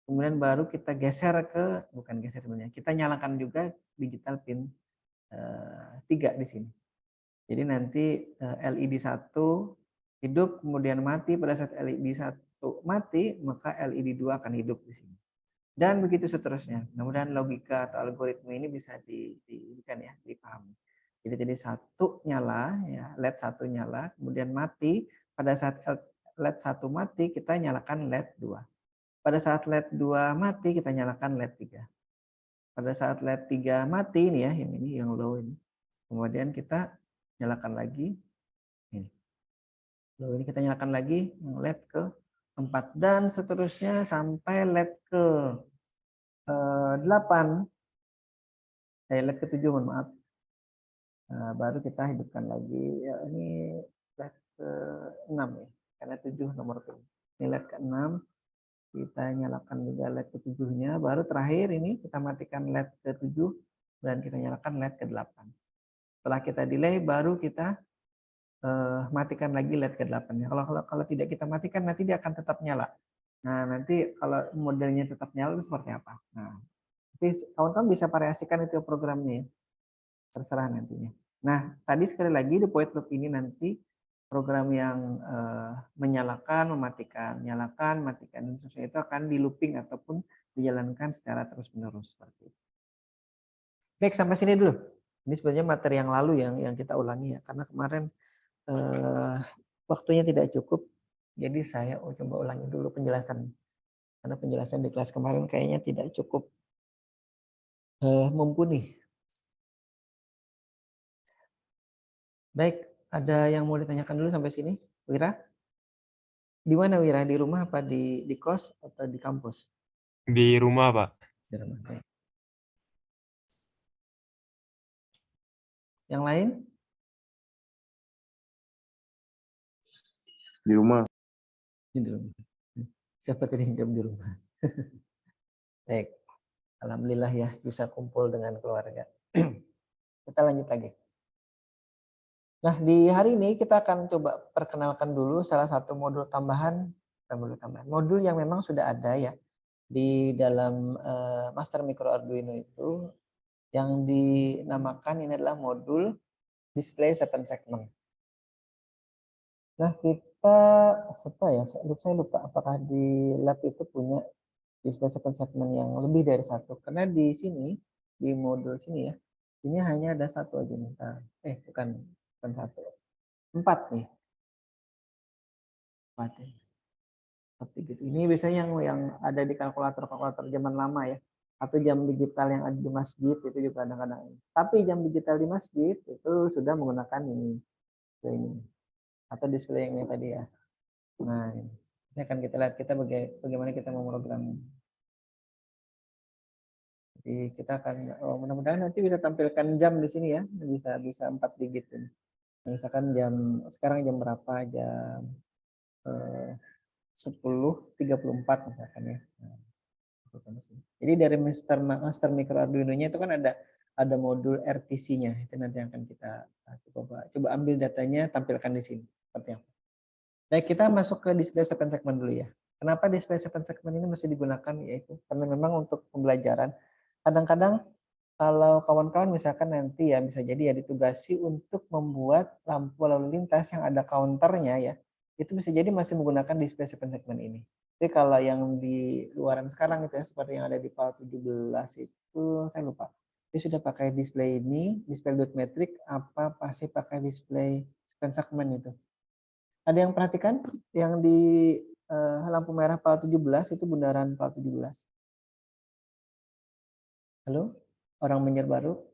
Kemudian baru kita geser bukan geser sebenarnya, kita nyalakan juga digital pin 3 di sini. Jadi nanti LED 1 hidup kemudian mati, pada saat LED 1 mati maka LED 2 akan hidup di sini. Dan begitu seterusnya. Mudah-mudahan logika atau algoritma ini bisa dipahami. Jadi satu nyala, ya, LED 1 nyala, kemudian mati. Pada saat LED 1 mati, kita nyalakan LED 2. Pada saat LED 2 mati, kita nyalakan LED 3. Pada saat LED 3 mati, ini ya, yang low ini. Kemudian kita nyalakan lagi. Ini. Low ini kita nyalakan lagi, yang LED ke 4. Dan seterusnya sampai LED ke 8. LED ke 7, mohon maaf. Nah, baru kita hidupkan lagi. Ya, ini LED ke 6 ya. Karena 7 nomor pin. Ini LED ke 6. Kita nyalakan juga LED ke 7-nya. Baru terakhir ini kita matikan LED ke 7 dan kita nyalakan LED ke 8. Setelah kita delay baru kita matikan lagi LED ke 8-nya. Kalau tidak kita matikan nanti dia akan tetap nyala. Nah, nanti kalau modelnya tetap nyala itu seperti apa? Nah, nanti kawan-kawan bisa variasikan itu programnya ya. Terserah nantinya. Nah, tadi sekali lagi di point loop ini nanti program yang menyalakan, mematikan, nyalakan, matikan, dan seterusnya itu akan di looping ataupun dijalankan secara terus-menerus seperti itu. Baik, sampai sini dulu. Ini sebenarnya materi yang lalu yang kita ulangi ya, karena kemarin waktunya tidak cukup, jadi saya coba ulangi dulu penjelasan. Karena penjelasan di kelas kemarin kayaknya tidak cukup mumpuni. Baik, ada yang mau ditanyakan dulu sampai sini? Wira? Di mana Wira? Di rumah apa di kos atau di kampus? Di rumah, Pak. Di rumah. Baik. Yang lain? Di rumah. Di rumah. Siapa tadi yang jawab di rumah? Baik. Alhamdulillah ya bisa kumpul dengan keluarga. Kita lanjut lagi. Nah, di hari ini kita akan coba perkenalkan dulu salah satu modul tambahan, modul yang memang sudah ada ya di dalam Master Micro Arduino itu, yang dinamakan ini adalah modul display 7 segment. Nah, kita saya lupa apakah di lab itu punya display 7 segment yang lebih dari satu, karena di sini di modul sini ya, ini hanya ada satu aja nih. Bukan satu. 4 nih. 4 ya. Seperti gitu. Ini biasanya yang ada di kalkulator zaman lama ya. Atau jam digital yang ada di masjid itu juga kadang-kadang. Tapi jam digital di masjid itu sudah menggunakan ini. Atau display yang ini tadi ya. Nah, ini akan kita lihat bagaimana kita memprogram. Jadi kita akan mudah-mudahan nanti bisa tampilkan jam di sini ya. Bisa 4 digit ini. Misalkan sekarang jam berapa? Jam 10.34 misalkan ya. Jadi dari Master Micro Arduino-nya itu kan ada modul RTC-nya. Itu nanti akan kita coba ambil datanya, tampilkan di sini seperti apa. Baik, kita masuk ke display 7 segment dulu ya. Kenapa display 7 segment ini masih digunakan? Yaitu karena memang untuk pembelajaran. Kadang-kadang kalau kawan-kawan misalkan nanti ya bisa jadi ya ditugasi untuk membuat lampu lalu lintas yang ada counternya ya, itu bisa jadi masih menggunakan display 7 segment ini. Tapi kalau yang di luaran sekarang itu ya, seperti yang ada di PAL 17 itu saya lupa. Dia sudah pakai display ini, display dot metric, apa pasti pakai display 7 segment itu. Ada yang perhatikan yang di lampu merah PAL 17 itu bundaran PAL 17. Halo? Orang Banjar Baru.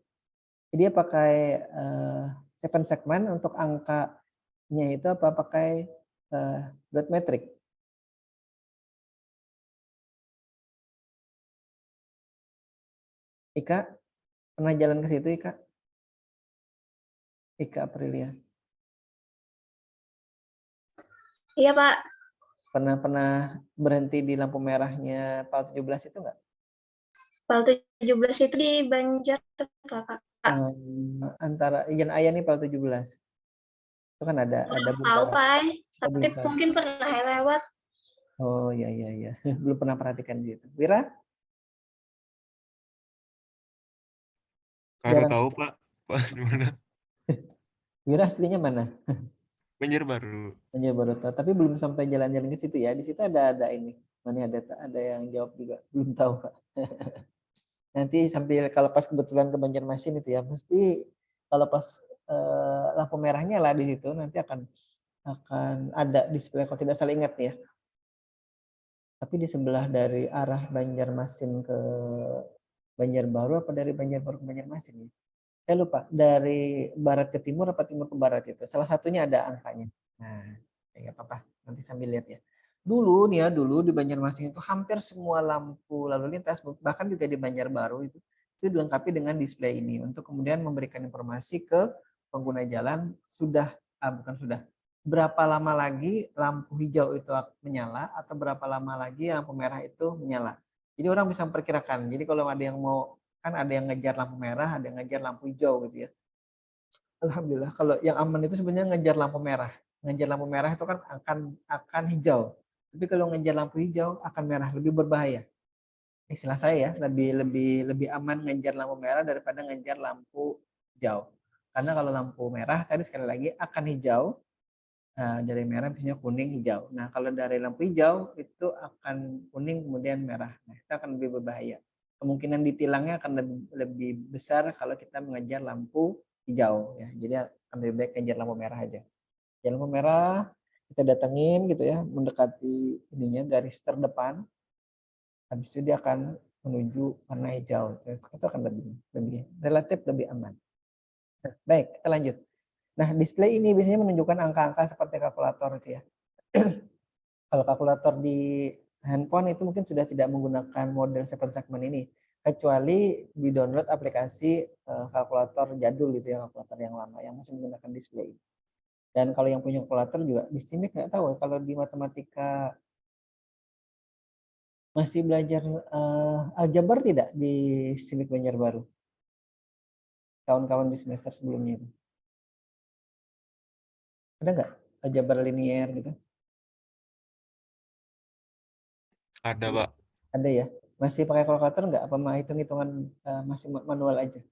Dia pakai 7 segment untuk angkanya itu apa pakai dot metric? Ika, pernah jalan ke situ Ika? Ika Aprilia. Iya, Pak. Pernah berhenti di lampu merahnya PAL 17 itu enggak? PAL 17 itu di Banjar, Kakak. Antara Ijen Ayah nih PAL 17. kan ada Tahu buntaran. Pak, Oh, tapi belum tahu. mungkin pernah lewat. Oh iya. Belum pernah perhatikan gitu. Wira, Baru jarang. tahu Pak. Pak di mana? Wira aslinya mana? Banjarbaru. Baru tahu. Tapi belum sampai jalan-jalan ke situ ya. Di situ ada ini. Mana ada yang jawab juga. Belum tahu Pak. Nanti sambil kalau pas kebetulan ke Banjarmasin itu ya, mesti kalau pas lampu merahnya lah di situ nanti akan ada display kalau tidak salah ingat ya. Tapi di sebelah dari arah Banjarmasin ke Banjarbaru apa dari Banjarbaru ke Banjarmasin ya? Saya lupa. Dari barat ke timur apa timur ke barat itu. Salah satunya ada angkanya. Nah, ya nggak apa-apa. Nanti sambil lihat ya. Dulu nih ya, dulu di Banjarmasin itu hampir semua lampu lalu lintas, bahkan juga di Banjarbaru itu dilengkapi dengan display ini untuk kemudian memberikan informasi ke pengguna jalan bukan sudah, berapa lama lagi lampu hijau itu menyala atau berapa lama lagi lampu merah itu menyala. Jadi orang bisa memperkirakan. Jadi kalau ada yang mau, kan ada yang ngejar lampu merah, ada yang ngejar lampu hijau gitu ya. Alhamdulillah kalau yang aman itu sebenarnya ngejar lampu merah. Ngejar lampu merah itu kan akan hijau. Tapi kalau ngejar lampu hijau akan merah, lebih berbahaya. Istilah saya ya, lebih aman ngejar lampu merah daripada ngejar lampu hijau. Karena kalau lampu merah tadi sekali lagi akan hijau. Nah, dari merah biasanya kuning, hijau. Nah, kalau dari lampu hijau itu akan kuning kemudian merah. Nah, itu akan lebih berbahaya. Kemungkinan ditilangnya akan lebih besar kalau kita mengejar lampu hijau ya. Jadi akan lebih baik kejar lampu merah aja. Ya, lampu merah kita datengin gitu ya, mendekati ininya garis terdepan. Habis itu dia akan menuju warna hijau. Itu akan lebih relatif lebih aman. Nah, baik, kita lanjut. Nah, display ini biasanya menunjukkan angka-angka seperti kalkulator itu ya. Kalau kalkulator di handphone itu mungkin sudah tidak menggunakan model 7 segmen ini, kecuali di-download aplikasi kalkulator jadul gitu ya, kalkulator yang lama yang masih menggunakan display. Dan kalau yang punya kalkulator juga di STIMIK nggak tahu kalau di matematika masih belajar aljabar tidak di STIMIK Banjarbaru? Kawan-kawan di semester sebelumnya itu. Ada nggak aljabar linier gitu? Ada Pak. Ada ya. Masih pakai kalkulator nggak? Apa hitung-hitungan masih manual aja?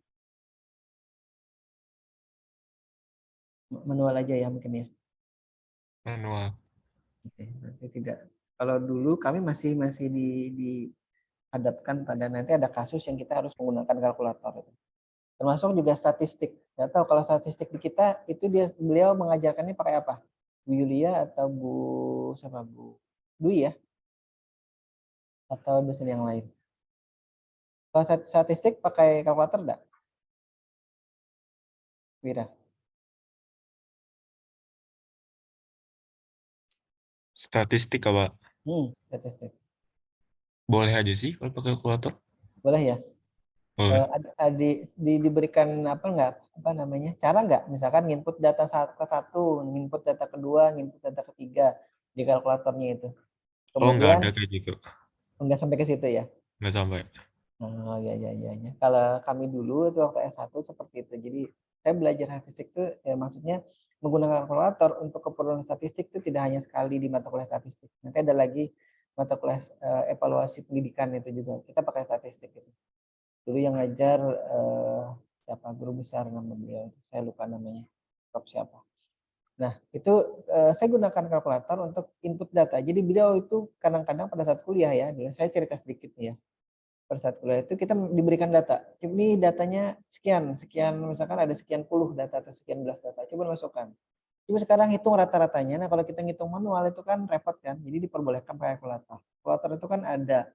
Manual aja ya mungkin ya. Manual. Oke, berarti tidak. Kalau dulu kami masih dihadapkan pada nanti ada kasus yang kita harus menggunakan kalkulator itu. Termasuk juga statistik. Nggak tahu kalau statistik di kita itu beliau mengajarkannya pakai apa? Bu Yulia atau Bu Dwi ya? Atau dosen yang lain? Kalau statistik pakai kalkulator enggak? Wira? Statistik Pak. Statistik. Boleh aja sih kalau pakai kalkulator. Boleh ya? Boleh. Diberikan apa namanya cara nggak misalkan nginput data ke satu, nginput data kedua, nginput data ketiga di kalkulatornya itu. Oh, nggak Kemudian ada kayak gitu. nggak sampai ke situ ya. Nggak sampai. Oh ya. Kalau kami dulu itu waktu S1 seperti itu. Jadi saya belajar statistik itu ya maksudnya menggunakan kalkulator untuk keperluan statistik itu tidak hanya sekali di mata kuliah statistik. Nanti ada lagi mata kuliah evaluasi pendidikan itu juga kita pakai statistik itu. Dulu yang ngajar siapa guru besar nama beliau, saya lupa namanya, Prof siapa. Nah itu saya gunakan kalkulator untuk input data. Jadi beliau itu kadang-kadang pada saat kuliah ya, saya cerita sedikit nih ya. Pada saat kuliah itu kita diberikan data. Ini datanya sekian, misalkan ada sekian puluh data atau sekian belas data. Coba masukkan. Coba sekarang hitung rata-ratanya. Nah kalau kita ngitung manual itu kan repot kan. Jadi diperbolehkan pakai kalkulator. Kalkulator itu kan ada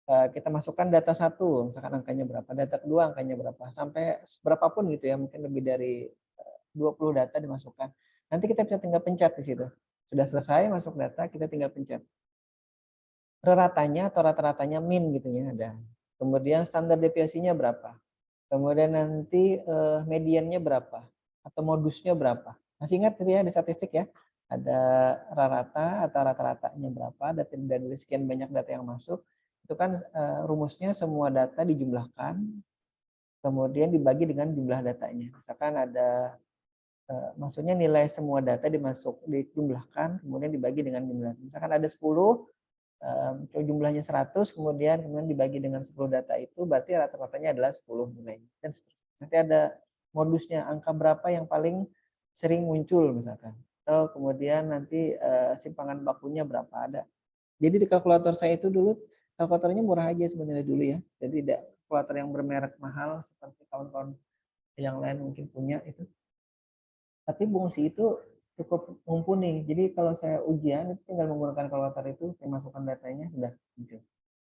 kita masukkan data satu, misalkan angkanya berapa, data kedua angkanya berapa, sampai berapapun gitu ya, mungkin lebih dari 20 data dimasukkan. Nanti kita bisa tinggal pencet di situ. Sudah selesai masuk data, kita tinggal pencet. Ratanya atau rata-ratanya min gitu ya ada. Kemudian standar deviasinya berapa. Kemudian nanti mediannya berapa atau modusnya berapa. Masih ingat gitu ya di statistik ya. Ada rata atau rata-ratanya berapa, dari sekian banyak data yang masuk. Itu kan rumusnya semua data dijumlahkan, kemudian dibagi dengan jumlah datanya. Misalkan ada maksudnya nilai semua data dijumlahkan, kemudian dibagi dengan jumlah. Misalkan ada 10, jumlahnya 100, kemudian dibagi dengan 10 data itu, berarti rata-ratanya adalah 10 nilainya. Dan seterusnya. Nanti ada modusnya, angka berapa yang paling sering muncul misalkan. Atau kemudian nanti simpangan bakunya berapa ada. Jadi di kalkulator saya itu dulu, kalkulatornya murah aja sebenarnya dulu ya. Jadi tidak kalkulator yang bermerek mahal seperti kawan-kawan yang lain mungkin punya itu. Tapi fungsi itu cukup mumpuni. Jadi kalau saya ujian itu tinggal menggunakan kalkulator itu, saya masukkan datanya sudah muncul.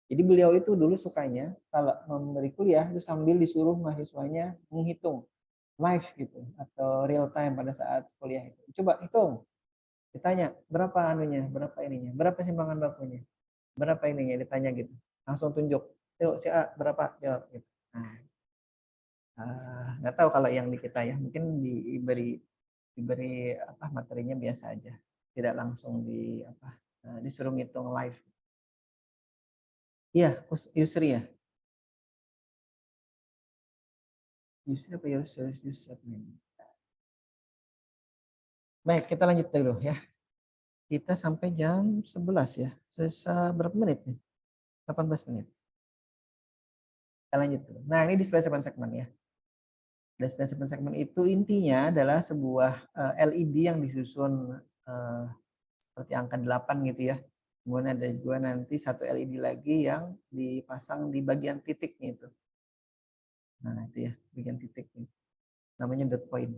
Jadi beliau itu dulu sukanya kalau memberi kuliah itu sambil disuruh mahasiswanya menghitung live gitu atau real time pada saat kuliah itu. Coba hitung. Ditanya berapa anunya, berapa ininya, berapa simpangan bakunya, berapa ininya, ditanya gitu. Langsung tunjuk. Yuk si A berapa? Jawab gitu. Nah, nggak tahu kalau yang di kita ya, mungkin diberi apa materinya biasa aja, tidak langsung disuruh ngitung live. Iya, Yusri ya. Yusri apa Yusri? Baik, kita lanjut dulu ya. Kita sampai jam 11 ya. Sisa berapa menit nih? 18 menit. Kita lanjut dulu. Nah, ini display segmen ya. Display segmen itu intinya adalah sebuah LED yang disusun seperti angka 8 gitu ya. Kemudian ada juga nanti satu LED lagi yang dipasang di bagian titiknya itu. Nah, itu ya, bagian titiknya. Namanya dot point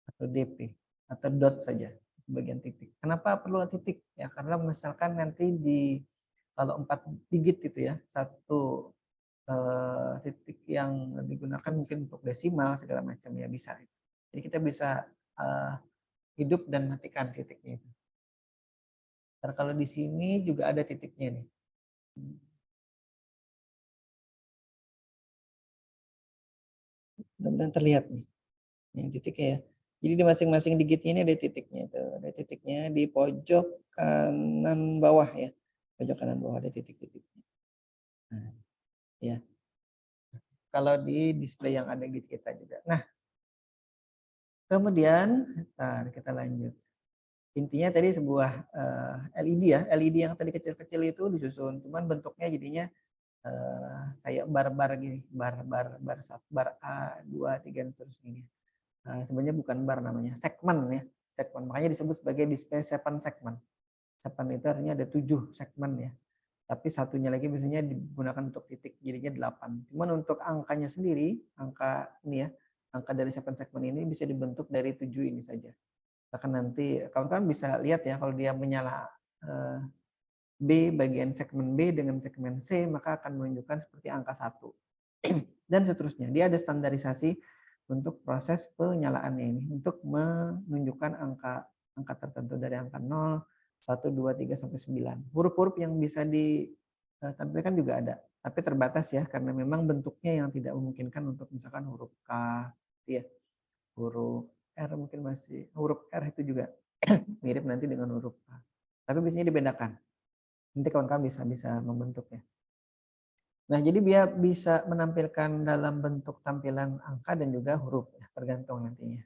atau DP atau dot saja, bagian titik. Kenapa perlu titik? Ya karena misalkan nanti kalau 4 digit itu ya, satu titik yang digunakan mungkin untuk desimal segala macam ya bisa. Jadi kita bisa hidup dan matikan titiknya itu. Karena kalau di sini juga ada titiknya nih. Mudah-mudahan terlihat nih. Yang titiknya ya. Jadi di masing-masing digitnya ini ada titiknya itu. Ada titiknya di pojok kanan bawah ya. Pojok kanan bawah ada titik-titiknya. Nah, ya. Kalau di display yang ada di kita juga. Nah, kemudian kita lanjut. Intinya tadi sebuah LED ya, LED yang tadi kecil-kecil itu disusun, cuman bentuknya jadinya kayak bar-bar gini, bar A, 2, 3 dan seterusnya. Nah, sebenarnya bukan bar namanya, segmen ya, segmen. Makanya disebut sebagai display 7 segmen. 7 itu artinya ada 7 segmen ya. Tapi satunya lagi biasanya digunakan untuk titik, jadinya 8. Cuman untuk angkanya sendiri, angka ini ya, angka dari 7 segmen ini bisa dibentuk dari 7 ini saja. Akan nanti kawan-kawan bisa lihat ya, kalau dia menyala B, bagian segmen B dengan segmen C, maka akan menunjukkan seperti angka 1. Dan seterusnya. Dia ada standarisasi untuk proses penyalaannya ini, untuk menunjukkan angka tertentu dari angka 0, 1, 2, 3, sampai 9. Huruf-huruf yang bisa ditampilkan juga ada, tapi terbatas ya, karena memang bentuknya yang tidak memungkinkan untuk misalkan huruf K, ya, huruf R mungkin masih, huruf R itu juga mirip nanti dengan huruf K. Tapi biasanya dibedakan. Nanti kawan-kawan bisa membentuknya. Nah, jadi dia bisa menampilkan dalam bentuk tampilan angka dan juga huruf, ya, tergantung nantinya.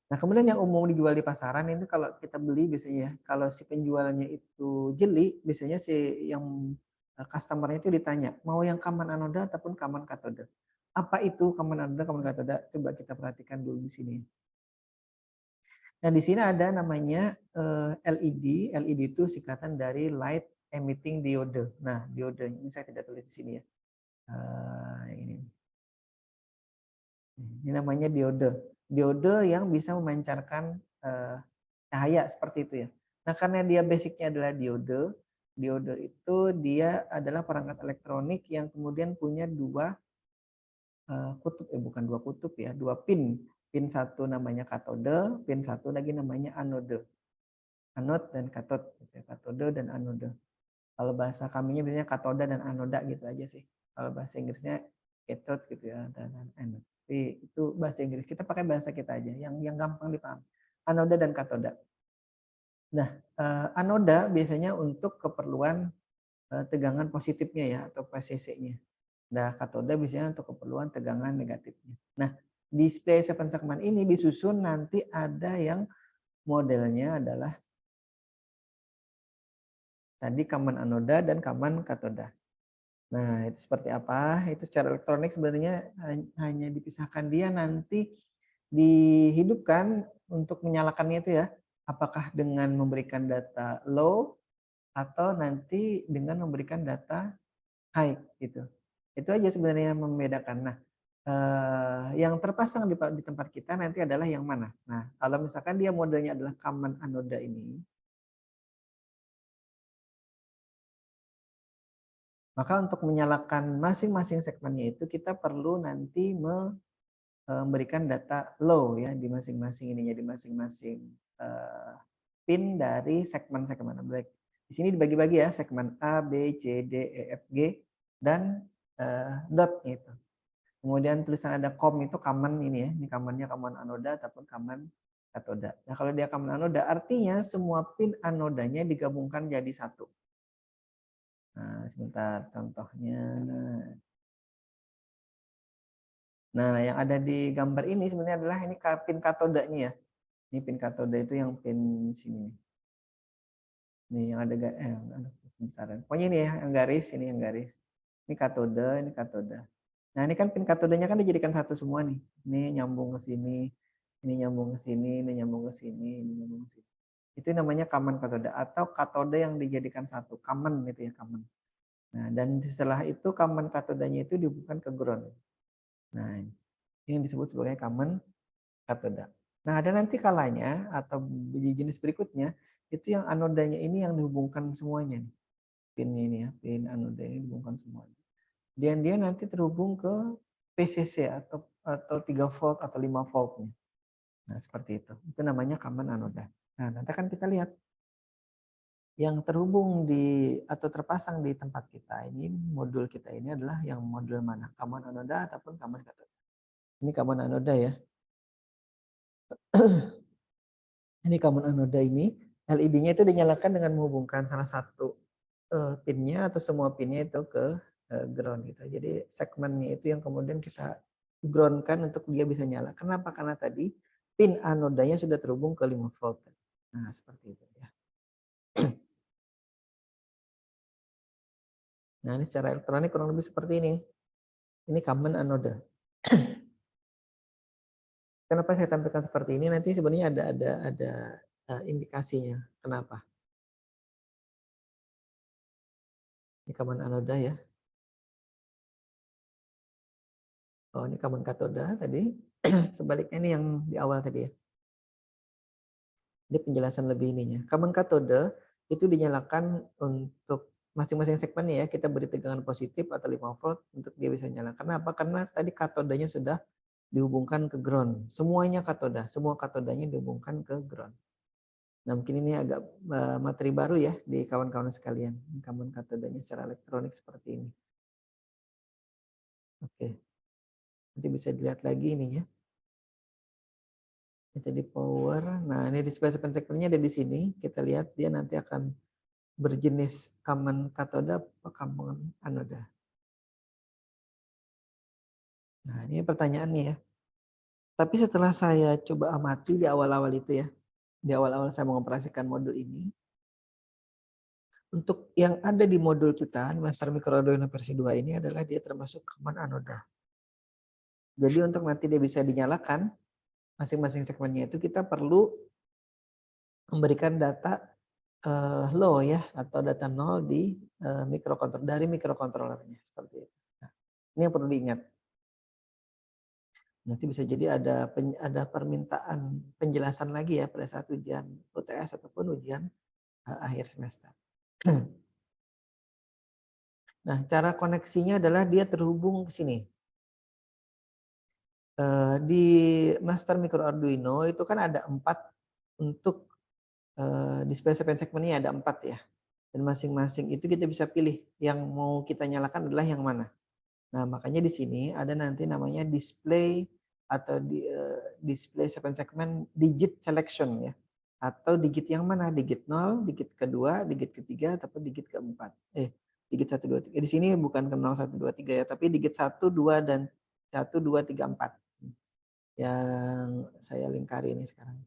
Nah, kemudian yang umum dijual di pasaran itu kalau kita beli biasanya, kalau si penjualnya itu jeli, biasanya si yang customer-nya itu ditanya, mau yang kaman anoda ataupun kaman katoda. Apa itu kaman anoda, kaman katoda? Coba kita perhatikan dulu di sini. Nah, di sini ada namanya LED. LED itu singkatan dari light emitting diode. Nah, diode ini saya tidak tulis di sini ya. Ini namanya diode. Diode yang bisa memancarkan cahaya seperti itu ya. Nah, karena dia basicnya adalah diode, diode itu dia adalah perangkat elektronik yang kemudian punya dua kutub, bukan dua kutub ya, dua pin. Pin satu namanya katode, pin satu lagi namanya anode. Anode dan katode, katode dan anode. Kalau bahasa kaminya biasanya katoda dan anoda gitu aja sih. Kalau bahasa Inggrisnya cathode gitu ya, dan anode. Tapi itu bahasa Inggris. Kita pakai bahasa kita aja yang gampang dipahami. Anoda dan katoda. Nah, anoda biasanya untuk keperluan tegangan positifnya ya, atau PCC-nya. Nah, katoda biasanya untuk keperluan tegangan negatifnya. Nah, display segmen ini disusun nanti ada yang modelnya adalah tadi common anoda dan common katoda. Nah, itu seperti apa? Itu secara elektronik sebenarnya hanya dipisahkan, dia nanti dihidupkan untuk menyalakannya itu ya. Apakah dengan memberikan data low atau nanti dengan memberikan data high gitu. Itu aja sebenarnya yang membedakan. Nah, yang terpasang di tempat kita nanti adalah yang mana? Nah, kalau misalkan dia modelnya adalah common anoda ini, maka untuk menyalakan masing-masing segmennya itu kita perlu nanti memberikan data low ya di masing-masing ininya, di masing-masing pin dari segmen-segmen. Di sini dibagi-bagi ya, segmen A, B, C, D, E, F, G dan dot itu. Kemudian tulisan ada COM itu common ini ya, ini commonnya common anoda ataupun common katoda. Nah kalau dia common anoda artinya semua pin anodanya digabungkan jadi satu. Nah, sebentar contohnya. Nah, yang ada di gambar ini sebenarnya adalah ini pin katodanya ya. Ini pin katoda itu yang pin sini. Nih yang ada besaran. Pokoknya ini ya yang garis, ini yang garis. Ini katoda, ini katoda. Nah, ini kan pin katodanya kan dijadikan satu semua nih. Ini nyambung ke sini, ini nyambung ke sini, ini nyambung ke sini, ini nyambung ke sini. Itu namanya common katoda atau katoda yang dijadikan satu, common gitu ya, common. Nah, dan setelah itu common katodanya itu dihubungkan ke ground. Nah, ini disebut sebagai common katoda. Nah, ada nanti kalanya atau jenis berikutnya itu yang anodanya ini yang dihubungkan semuanya nih. Pin ini ya, pin anoda ini dihubungkan semuanya. Dan dia nanti terhubung ke PCC atau 3 volt atau 5 voltnya. Nah, seperti itu. Itu namanya common anoda. Nah, nanti akan kita lihat yang terhubung atau terpasang di tempat kita ini, modul kita ini adalah yang modul mana? Common anoda ataupun common katoda. Ini common anoda ya. Ini common anoda ini, LED-nya itu dinyalakan dengan menghubungkan salah satu pinnya atau semua pinnya itu ke ground gitu. Jadi segmennya itu yang kemudian kita groundkan untuk dia bisa nyala. Kenapa? Karena tadi pin anodanya sudah terhubung ke 5 volt. Nah, seperti itu ya. Nah, ini secara elektronik kurang lebih seperti ini. Ini common anoda. Kenapa saya tampilkan seperti ini? Nanti sebenarnya ada indikasinya. Kenapa? Ini common anoda ya. Oh, ini common katoda tadi. Sebaliknya ini yang di awal tadi ya. Ini penjelasan lebih ininya. Common katoda itu dinyalakan untuk masing-masing segmennya ya. Kita beri tegangan positif atau 5 volt untuk dia bisa nyala. Kenapa? Karena tadi katodanya sudah dihubungkan ke ground. Semuanya katoda, semua katodanya dihubungkan ke ground. Nah, mungkin ini agak materi baru ya di kawan-kawan sekalian. Common katodanya secara elektronik seperti ini. Oke. Nanti bisa dilihat lagi ini ya. Ini tadi power. Nah, ini display segmennya ada di sini. Kita lihat dia nanti akan berjenis common katoda atau common anoda. Nah, ini pertanyaannya ya. Tapi setelah saya coba amati di awal-awal itu ya, di awal-awal saya mengoperasikan modul ini, untuk yang ada di modul kita, Master Micro Arduino versi 2 ini adalah dia termasuk common anoda. Jadi untuk nanti dia bisa dinyalakan, masing-masing segmennya itu kita perlu memberikan data low ya, atau data 0 di dari mikrokontrolernya seperti itu. Nah, ini yang perlu diingat. Nanti bisa jadi ada permintaan penjelasan lagi ya pada saat ujian UTS ataupun ujian akhir semester. Nah, cara koneksinya adalah dia terhubung ke sini. Di Master Micro Arduino itu kan ada 4 untuk display segmennya ada 4 ya. Dan masing-masing itu kita bisa pilih yang mau kita nyalakan adalah yang mana. Nah, makanya di sini ada nanti namanya display atau display segmen digit selection ya. Atau digit yang mana? Digit 0, digit kedua, digit ketiga, ataupun digit keempat. Digit 1, 2, 3. Di sini bukan ke 0, 1, 2, 3 ya, tapi digit 1, 2, dan 1, 2, 3, 4. yang saya lingkari ini sekarang.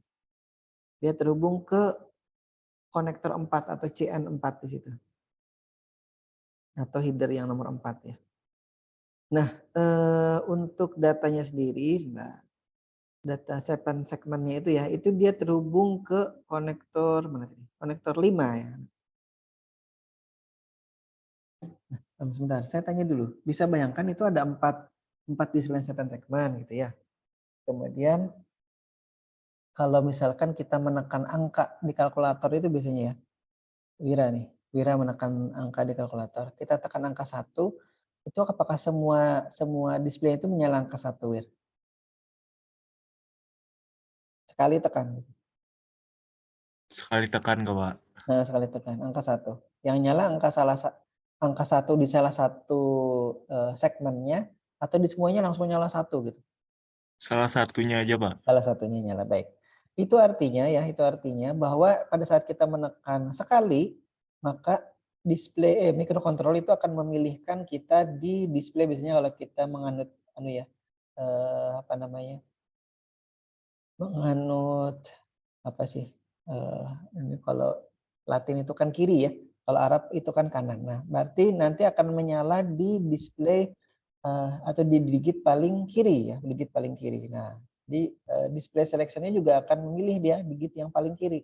Dia terhubung ke konektor 4 atau CN4 di situ. Atau header yang nomor 4 ya. Nah, untuk datanya sendiri, data segmennya itu ya, itu dia terhubung ke konektor mana tadi? Konektor 5 ya. Nah, sebentar, saya tanya dulu. Bisa bayangkan itu ada 4 display segmen gitu ya. Kemudian kalau misalkan kita menekan angka di kalkulator itu biasanya ya, Wira menekan angka di kalkulator. Kita tekan angka 1, itu apakah semua display itu menyala angka 1, Wir? Sekali tekan. Sekali tekan ke Pak. Nah, sekali tekan angka 1. Yang nyala angka 1 di salah satu segmennya atau di semuanya langsung nyala 1 gitu. Salah satunya aja Pak. Salah satunya nyala, baik. Itu artinya bahwa pada saat kita menekan sekali, maka display microcontroller itu akan memilihkan kita di display biasanya kalau kita menganut menganut apa sih? Ini kalau Latin itu kan kiri ya, kalau Arab itu kan kanan. Nah, berarti nanti akan menyala di display atau di digit paling kiri ya, digit paling kiri. Nah, di display selection-nya juga akan memilih dia digit yang paling kiri.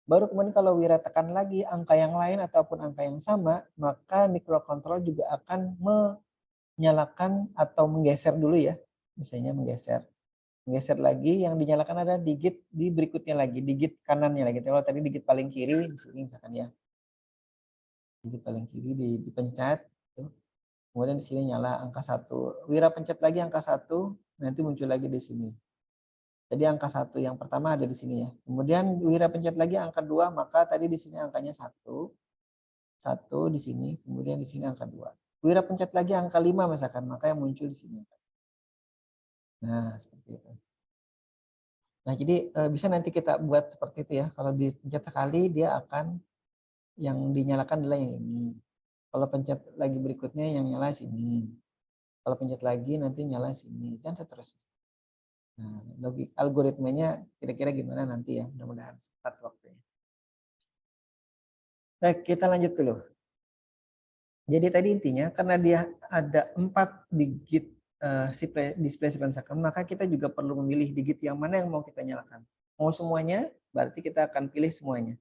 Baru kemudian kalau Wira tekan lagi angka yang lain ataupun angka yang sama, maka microcontroller juga akan menyalakan atau menggeser dulu ya. Misalnya menggeser lagi, yang dinyalakan ada digit di berikutnya lagi, digit kanannya lagi. Kalau tadi digit paling kiri di sini misalkan ya. Digit paling kiri dipencet gitu. Kemudian di sini nyala angka 1. Wira pencet lagi angka 1, nanti muncul lagi di sini. Jadi angka 1 yang pertama ada di sini ya. Kemudian Wira pencet lagi angka 2, maka tadi di sini angkanya 1. 1 di sini, kemudian di sini angka 2. Wira pencet lagi angka 5 misalkan, maka yang muncul di sini. Nah, seperti itu. Nah, jadi bisa nanti kita buat seperti itu ya. Kalau dipencet sekali dia akan yang dinyalakan adalah yang ini. Kalau pencet lagi berikutnya yang nyala sini. Kalau pencet lagi nanti nyala sini dan seterusnya. Nah, algoritmanya kira-kira gimana nanti ya, mudah-mudahan cepat waktunya. Baik, kita lanjut dulu. Jadi tadi intinya karena dia ada 4 digit display segmen, maka kita juga perlu memilih digit yang mana yang mau kita nyalakan. Mau semuanya, berarti kita akan pilih semuanya.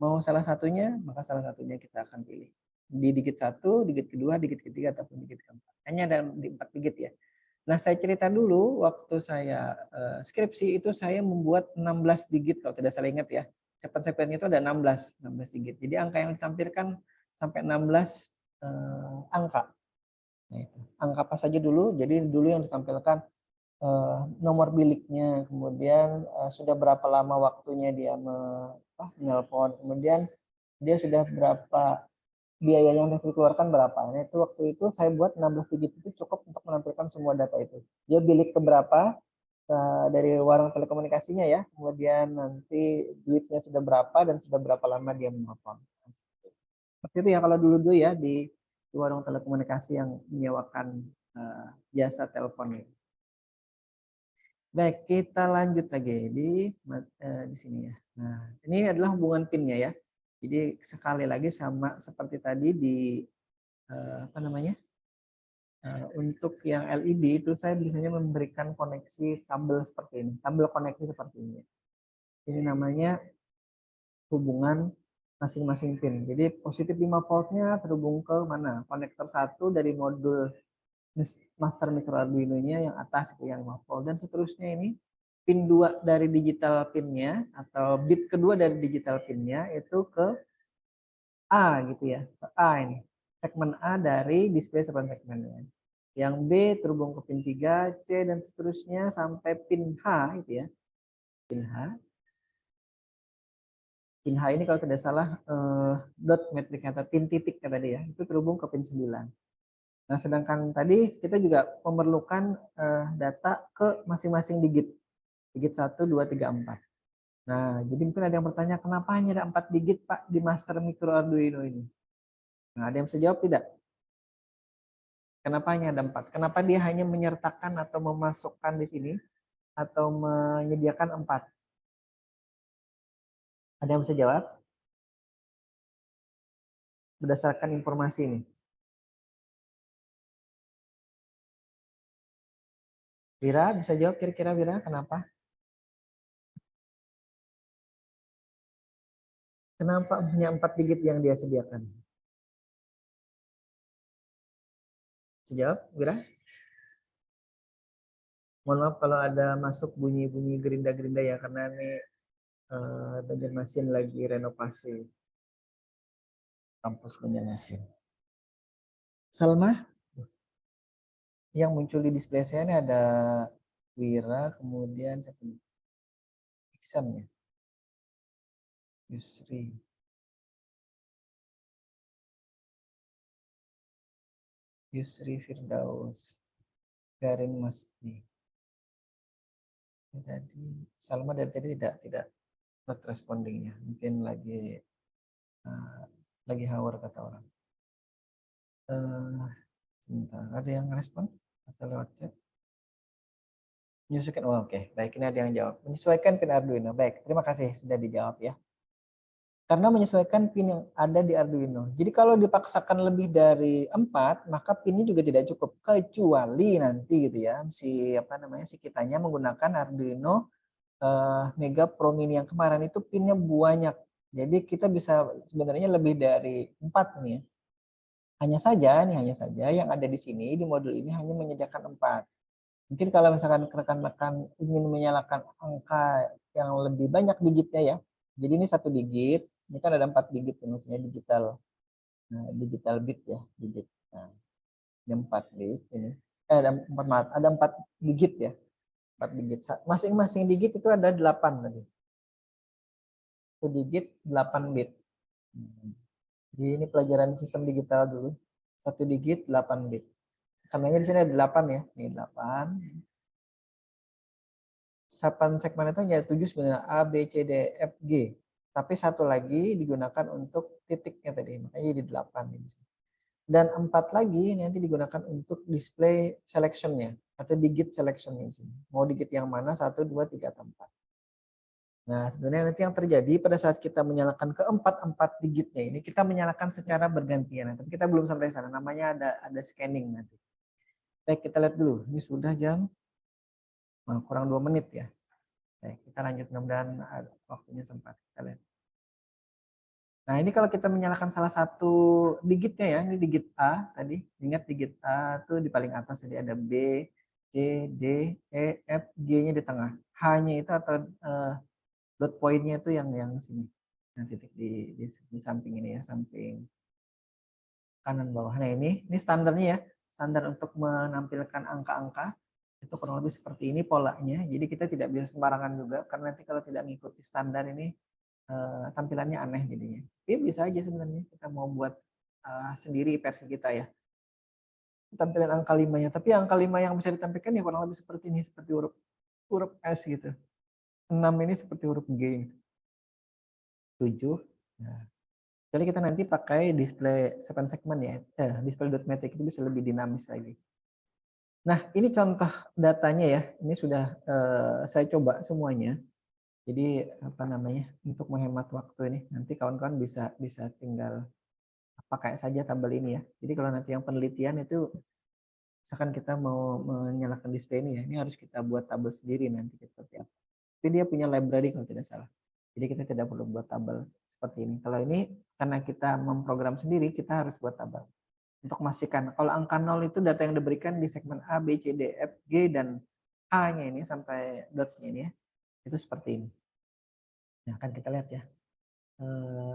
Mau salah satunya, maka salah satunya kita akan pilih. Di digit 1, digit kedua, digit ketiga, ataupun digit keempat. Hanya ada di 4 digit ya. Nah, saya cerita dulu waktu saya skripsi itu saya membuat 16 digit kalau tidak salah ingat ya. Segmen-segmennya itu ada 16 digit. Jadi angka yang ditampilkan sampai 16 angka. Nah, itu. Angka apa saja dulu? Jadi dulu yang ditampilkan nomor biliknya, kemudian sudah berapa lama waktunya dia menelpon, kemudian dia sudah berapa biaya yang dikeluarkan berapa. Nah, itu waktu itu saya buat 16 digit itu cukup untuk menampilkan semua data itu. Dia bilik keberapa dari warung telekomunikasinya ya, kemudian nanti duitnya sudah berapa dan sudah berapa lama dia menelpon. Seperti itu ya kalau dulu ya di warung telekomunikasi yang menyewakan jasa telepon. Baik, kita lanjut lagi di sini ya. Nah, ini adalah hubungan pinnya ya. Jadi sekali lagi sama seperti tadi di untuk yang LED itu saya biasanya memberikan koneksi kabel seperti ini, kabel koneksi seperti ini. Ini namanya hubungan masing-masing pin. Jadi positif 5 voltnya terhubung ke mana? Konektor 1 dari modul master micro Arduino-nya yang atas itu yang 5 volt dan seterusnya ini pin 2 dari digital pinnya atau bit kedua dari digital pinnya itu ke A gitu ya. Ke A ini. Segmen A dari display segmennya. Yang B terhubung ke pin 3, C dan seterusnya sampai pin H gitu ya. Pin H. Pin H ini kalau tidak salah dot metriknya atau pin titik tadi ya, itu terhubung ke pin 9. Nah, sedangkan tadi kita juga memerlukan data ke masing-masing digit. Digit 1, 2, 3, 4. Nah, jadi mungkin ada yang bertanya, kenapa hanya ada 4 digit Pak di master micro Arduino ini? Nah, ada yang bisa jawab tidak? Kenapa hanya ada 4? Kenapa dia hanya menyertakan atau memasukkan di sini atau menyediakan 4? Ada yang bisa jawab? Berdasarkan informasi ini. Wira bisa jawab kira-kira Wira kenapa? Kenapa punya 4 digit yang dia sediakan? Bisa jawab Wira? Mohon maaf kalau ada masuk bunyi-bunyi gerinda-gerinda ya karena ini Banjarmasin lagi renovasi kampus Banjarmasin. Salma, yang muncul di display saya ini ada Wira, kemudian Iksan ya, Yusri. Yusri Firdaus, Garin Masdi. Jadi Salma dari tadi tidak not respondingnya, mungkin lagi hawar kata orang. Sebentar, ada yang respon atau lewat chat? Menyesuaikan, oh, oke. Baik, ini ada yang jawab. Menyesuaikan pin Arduino. Baik, terima kasih sudah dijawab ya. Karena menyesuaikan pin yang ada di Arduino. Jadi kalau dipaksakan lebih dari 4, maka pinnya juga tidak cukup. Kecuali nanti gitu ya, si kitanya menggunakan Arduino Mega Pro Mini yang kemarin itu pinnya banyak. Jadi kita bisa sebenarnya lebih dari 4 nih ya. Hanya saja yang ada di sini di modul ini hanya menyediakan 4. Mungkin kalau misalkan rekan-rekan ingin menyalakan angka yang lebih banyak digitnya ya. Jadi ini 1 digit, ini kan ada 4 digit maksudnya digital. Nah, digital bit ya, digit. Nah, ini 4 bit ini. Ada 4 digit ya. 4 digit. Masing-masing digit itu ada 8 tadi. 1 digit 8 bit. Jadi ini pelajaran sistem digital dulu. 1 digit 8 bit. Samanya di sini ada 8 ya. Ini 8. 8 segmen itu hanya 7 sebenarnya A, B, C, D, F, G. Tapi 1 lagi digunakan untuk titiknya tadi. Makanya jadi 8. Dan 4 lagi nanti digunakan untuk display selection-nya. Atau digit selection-nya di sini. Mau digit yang mana? 1, 2, 3, atau 4. Nah, sebenarnya nanti yang terjadi pada saat kita menyalakan keempat digitnya ini, kita menyalakan secara bergantian. Tapi kita belum sampai sana, namanya ada scanning nanti. Baik, kita lihat dulu. Ini sudah jam kurang 2 menit ya. Baik, kita lanjut, mudah-mudahan waktunya sempat. Kita lihat. Nah, ini kalau kita menyalakan salah satu digitnya ya, ini digit A tadi. Ingat digit A itu di paling atas, jadi ada B, C, D, E, F, G-nya di tengah. H-nya itu atau dot point-nya itu yang sini. Nah, titik di samping ini ya, samping kanan bawah. Nah, ini standarnya ya. Standar untuk menampilkan angka-angka itu kurang lebih seperti ini polanya. Jadi kita tidak bisa sembarangan juga karena nanti kalau tidak mengikuti standar ini tampilannya aneh jadinya. Tapi bisa aja sebenarnya kita mau buat sendiri versi kita ya. Tampilan angka 5-nya. Tapi angka 5 yang bisa ditampilkan ya kurang lebih seperti ini, seperti huruf S gitu. 6 ini seperti huruf G. 7. Nah, jadi kita nanti pakai display 7 segmen ya. Display.matic itu bisa lebih dinamis lagi. Nah, ini contoh datanya ya. Ini sudah saya coba semuanya. Jadi untuk menghemat waktu ini nanti kawan-kawan bisa tinggal pakai saja tabel ini ya. Jadi kalau nanti yang penelitian itu misalkan kita mau menyalakan display ini ya, ini harus kita buat tabel sendiri nanti seperti apa. Tapi dia punya library kalau tidak salah. Jadi kita tidak perlu buat tabel seperti ini. Kalau ini karena kita memprogram sendiri, kita harus buat tabel. Untuk memastikan kalau angka 0 itu data yang diberikan di segmen A, B, C, D, F, G, dan A-nya ini sampai dotnya ini ya. Itu seperti ini. Nah, akan kita lihat ya.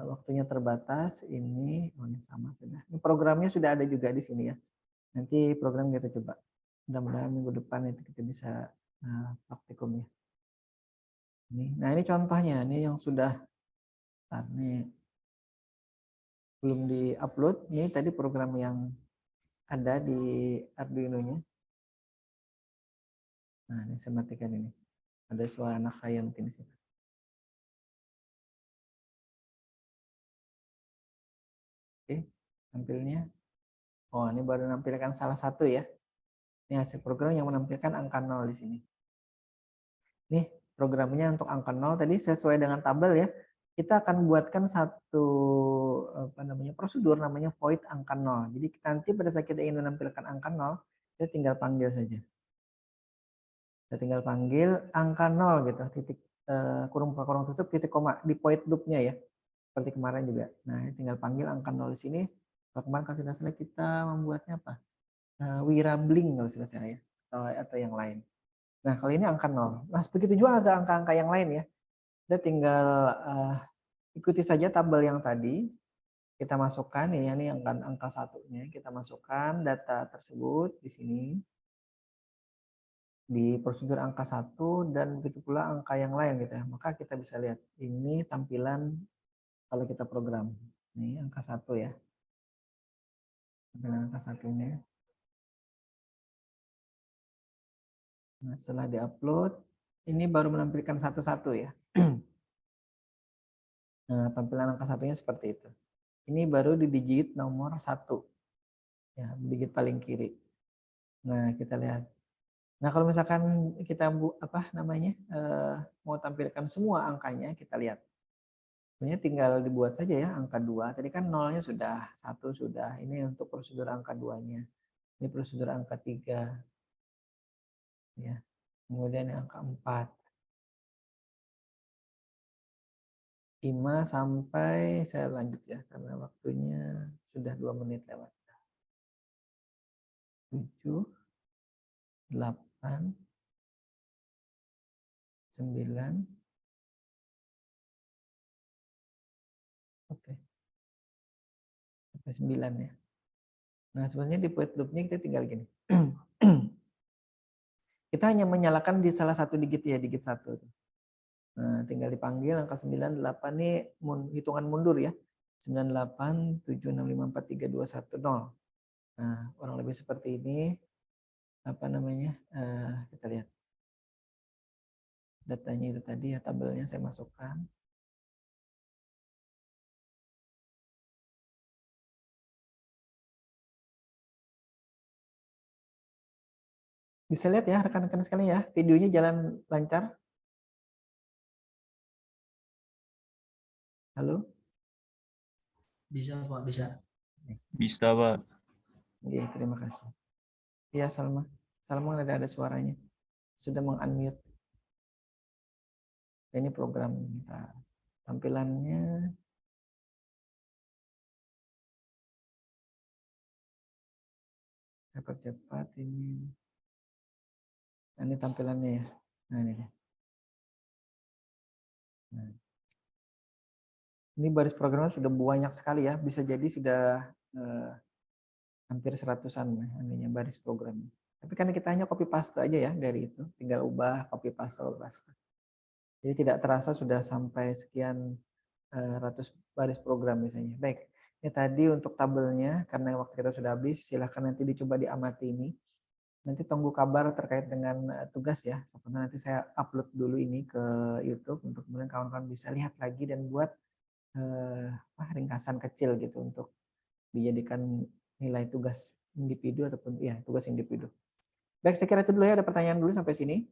Waktunya terbatas ini sama sudah. Ini programnya sudah ada juga di sini ya. Nanti program kita coba. Mudah-mudahan minggu depan itu kita bisa praktikum ya. Nah, ini contohnya, ini yang sudah ini belum di-upload. Ini tadi program yang ada di Arduino-nya. Nah, ini saya matikan ini. Ada suara anak saya mungkin di situ. Oke, tampilnya. Oh, ini baru menampilkan salah satu ya. Ini hasil program yang menampilkan angka 0 di sini. Nih programnya untuk angka 0 tadi sesuai dengan tabel ya. Kita akan buatkan satu prosedur namanya void angka 0. Jadi nanti pada saat kita ingin menampilkan angka 0, kita tinggal panggil saja. Kita tinggal panggil angka 0 gitu, titik kurung tutup titik koma di void loop-nya ya. Seperti kemarin juga. Nah, tinggal panggil angka 0 di sini. Kalau kemarin kalau tidak salah kita membuatnya apa? Wirabling kalau tidak salah ya, atau yang lain. Nah, kalau ini angka 0. Nah, begitu juga agak angka-angka yang lain ya. Kita tinggal ikuti saja tabel yang tadi. Kita masukkan ya, ini angka satunya. Kita masukkan data tersebut di sini. Di prosedur angka 1 dan begitu pula angka yang lain gitu ya. Maka kita bisa lihat ini tampilan kalau kita program. Ini angka 1 ya. Tampilan angka 1-nya. Nah, setelah diupload, ini baru menampilkan satu-satu ya. Nah, tampilan angka 1-nya seperti itu. Ini baru di digit nomor 1. Ya, digit paling kiri. Nah, kita lihat. Nah, kalau misalkan kita mau tampilkan semua angkanya, kita lihat. Sebenarnya tinggal dibuat saja ya angka 2. Tadi kan 0-nya sudah, 1 sudah. Ini untuk prosedur angka 2-nya. Ini prosedur angka 3. Ya. Kemudian angka 4. 5 sampai saya lanjut ya karena waktunya sudah 2 menit lewat. 7, 8, 9. Oke. Sampai 9 ya. Nah, sebenarnya di void loop-nya kita tinggal gini. Kita hanya menyalakan di salah satu digit ya, digit 1. Nah, tinggal dipanggil angka 98 nih hitungan mundur ya. 98 7 6 5 4 3 2 1 0. Nah, kurang lebih seperti ini. Kita lihat. Datanya itu tadi ya, tabelnya saya masukkan. Bisa lihat ya rekan-rekan sekalian ya, videonya jalan lancar. Halo? Bisa Pak, bisa. Bisa, Pak. Oke, terima kasih. Iya, Salma. Salma ada suaranya. Sudah meng-unmute. Ini program kita. Tampilannya saya percepat ini. Nah, ini tampilannya ya. Nah, ini. Nah. Ini baris programnya sudah banyak sekali ya. Bisa jadi sudah hampir 100-an baris programnya. Tapi kan kita hanya copy paste aja ya dari itu. Tinggal ubah, copy paste. Jadi tidak terasa sudah sampai sekian ratus baris program misalnya. Baik, ini tadi untuk tabelnya. Karena waktu kita sudah habis, silahkan nanti dicoba diamati ini. Nanti tunggu kabar terkait dengan tugas ya. Sebenarnya nanti saya upload dulu ini ke YouTube untuk kemudian kawan-kawan bisa lihat lagi dan buat ringkasan kecil gitu untuk dijadikan nilai tugas individu ataupun ya tugas individu. Baik, saya kira itu dulu ya. Ada pertanyaan dulu sampai sini.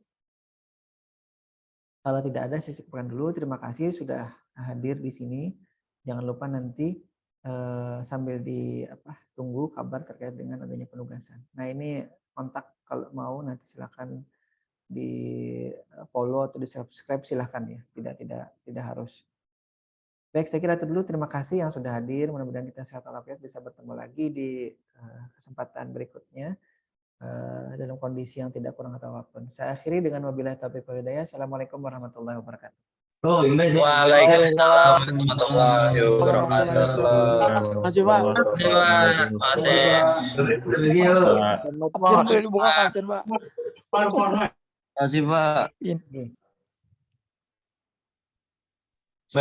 Kalau tidak ada, saya cukupkan dulu. Terima kasih sudah hadir di sini. Jangan lupa nanti sambil tunggu kabar terkait dengan adanya penugasan. Nah, ini kontak kalau mau nanti silakan di follow atau di subscribe silakan ya. Tidak harus. Baik, saya kira itu dulu. Terima kasih yang sudah hadir. Mudah-mudahan kita sehat walafiat bisa bertemu lagi di kesempatan berikutnya dalam kondisi yang tidak kurang atau apapun. Saya akhiri dengan wabillahi taufiq wal hidayah. Assalamualaikum warahmatullahi wabarakatuh. Waalaikumsalam warahmatullahi wabarakatuh. Terima kasih Pak. Terima kasih. Terima kasih Pak. Terima kasih, Pak. Ini.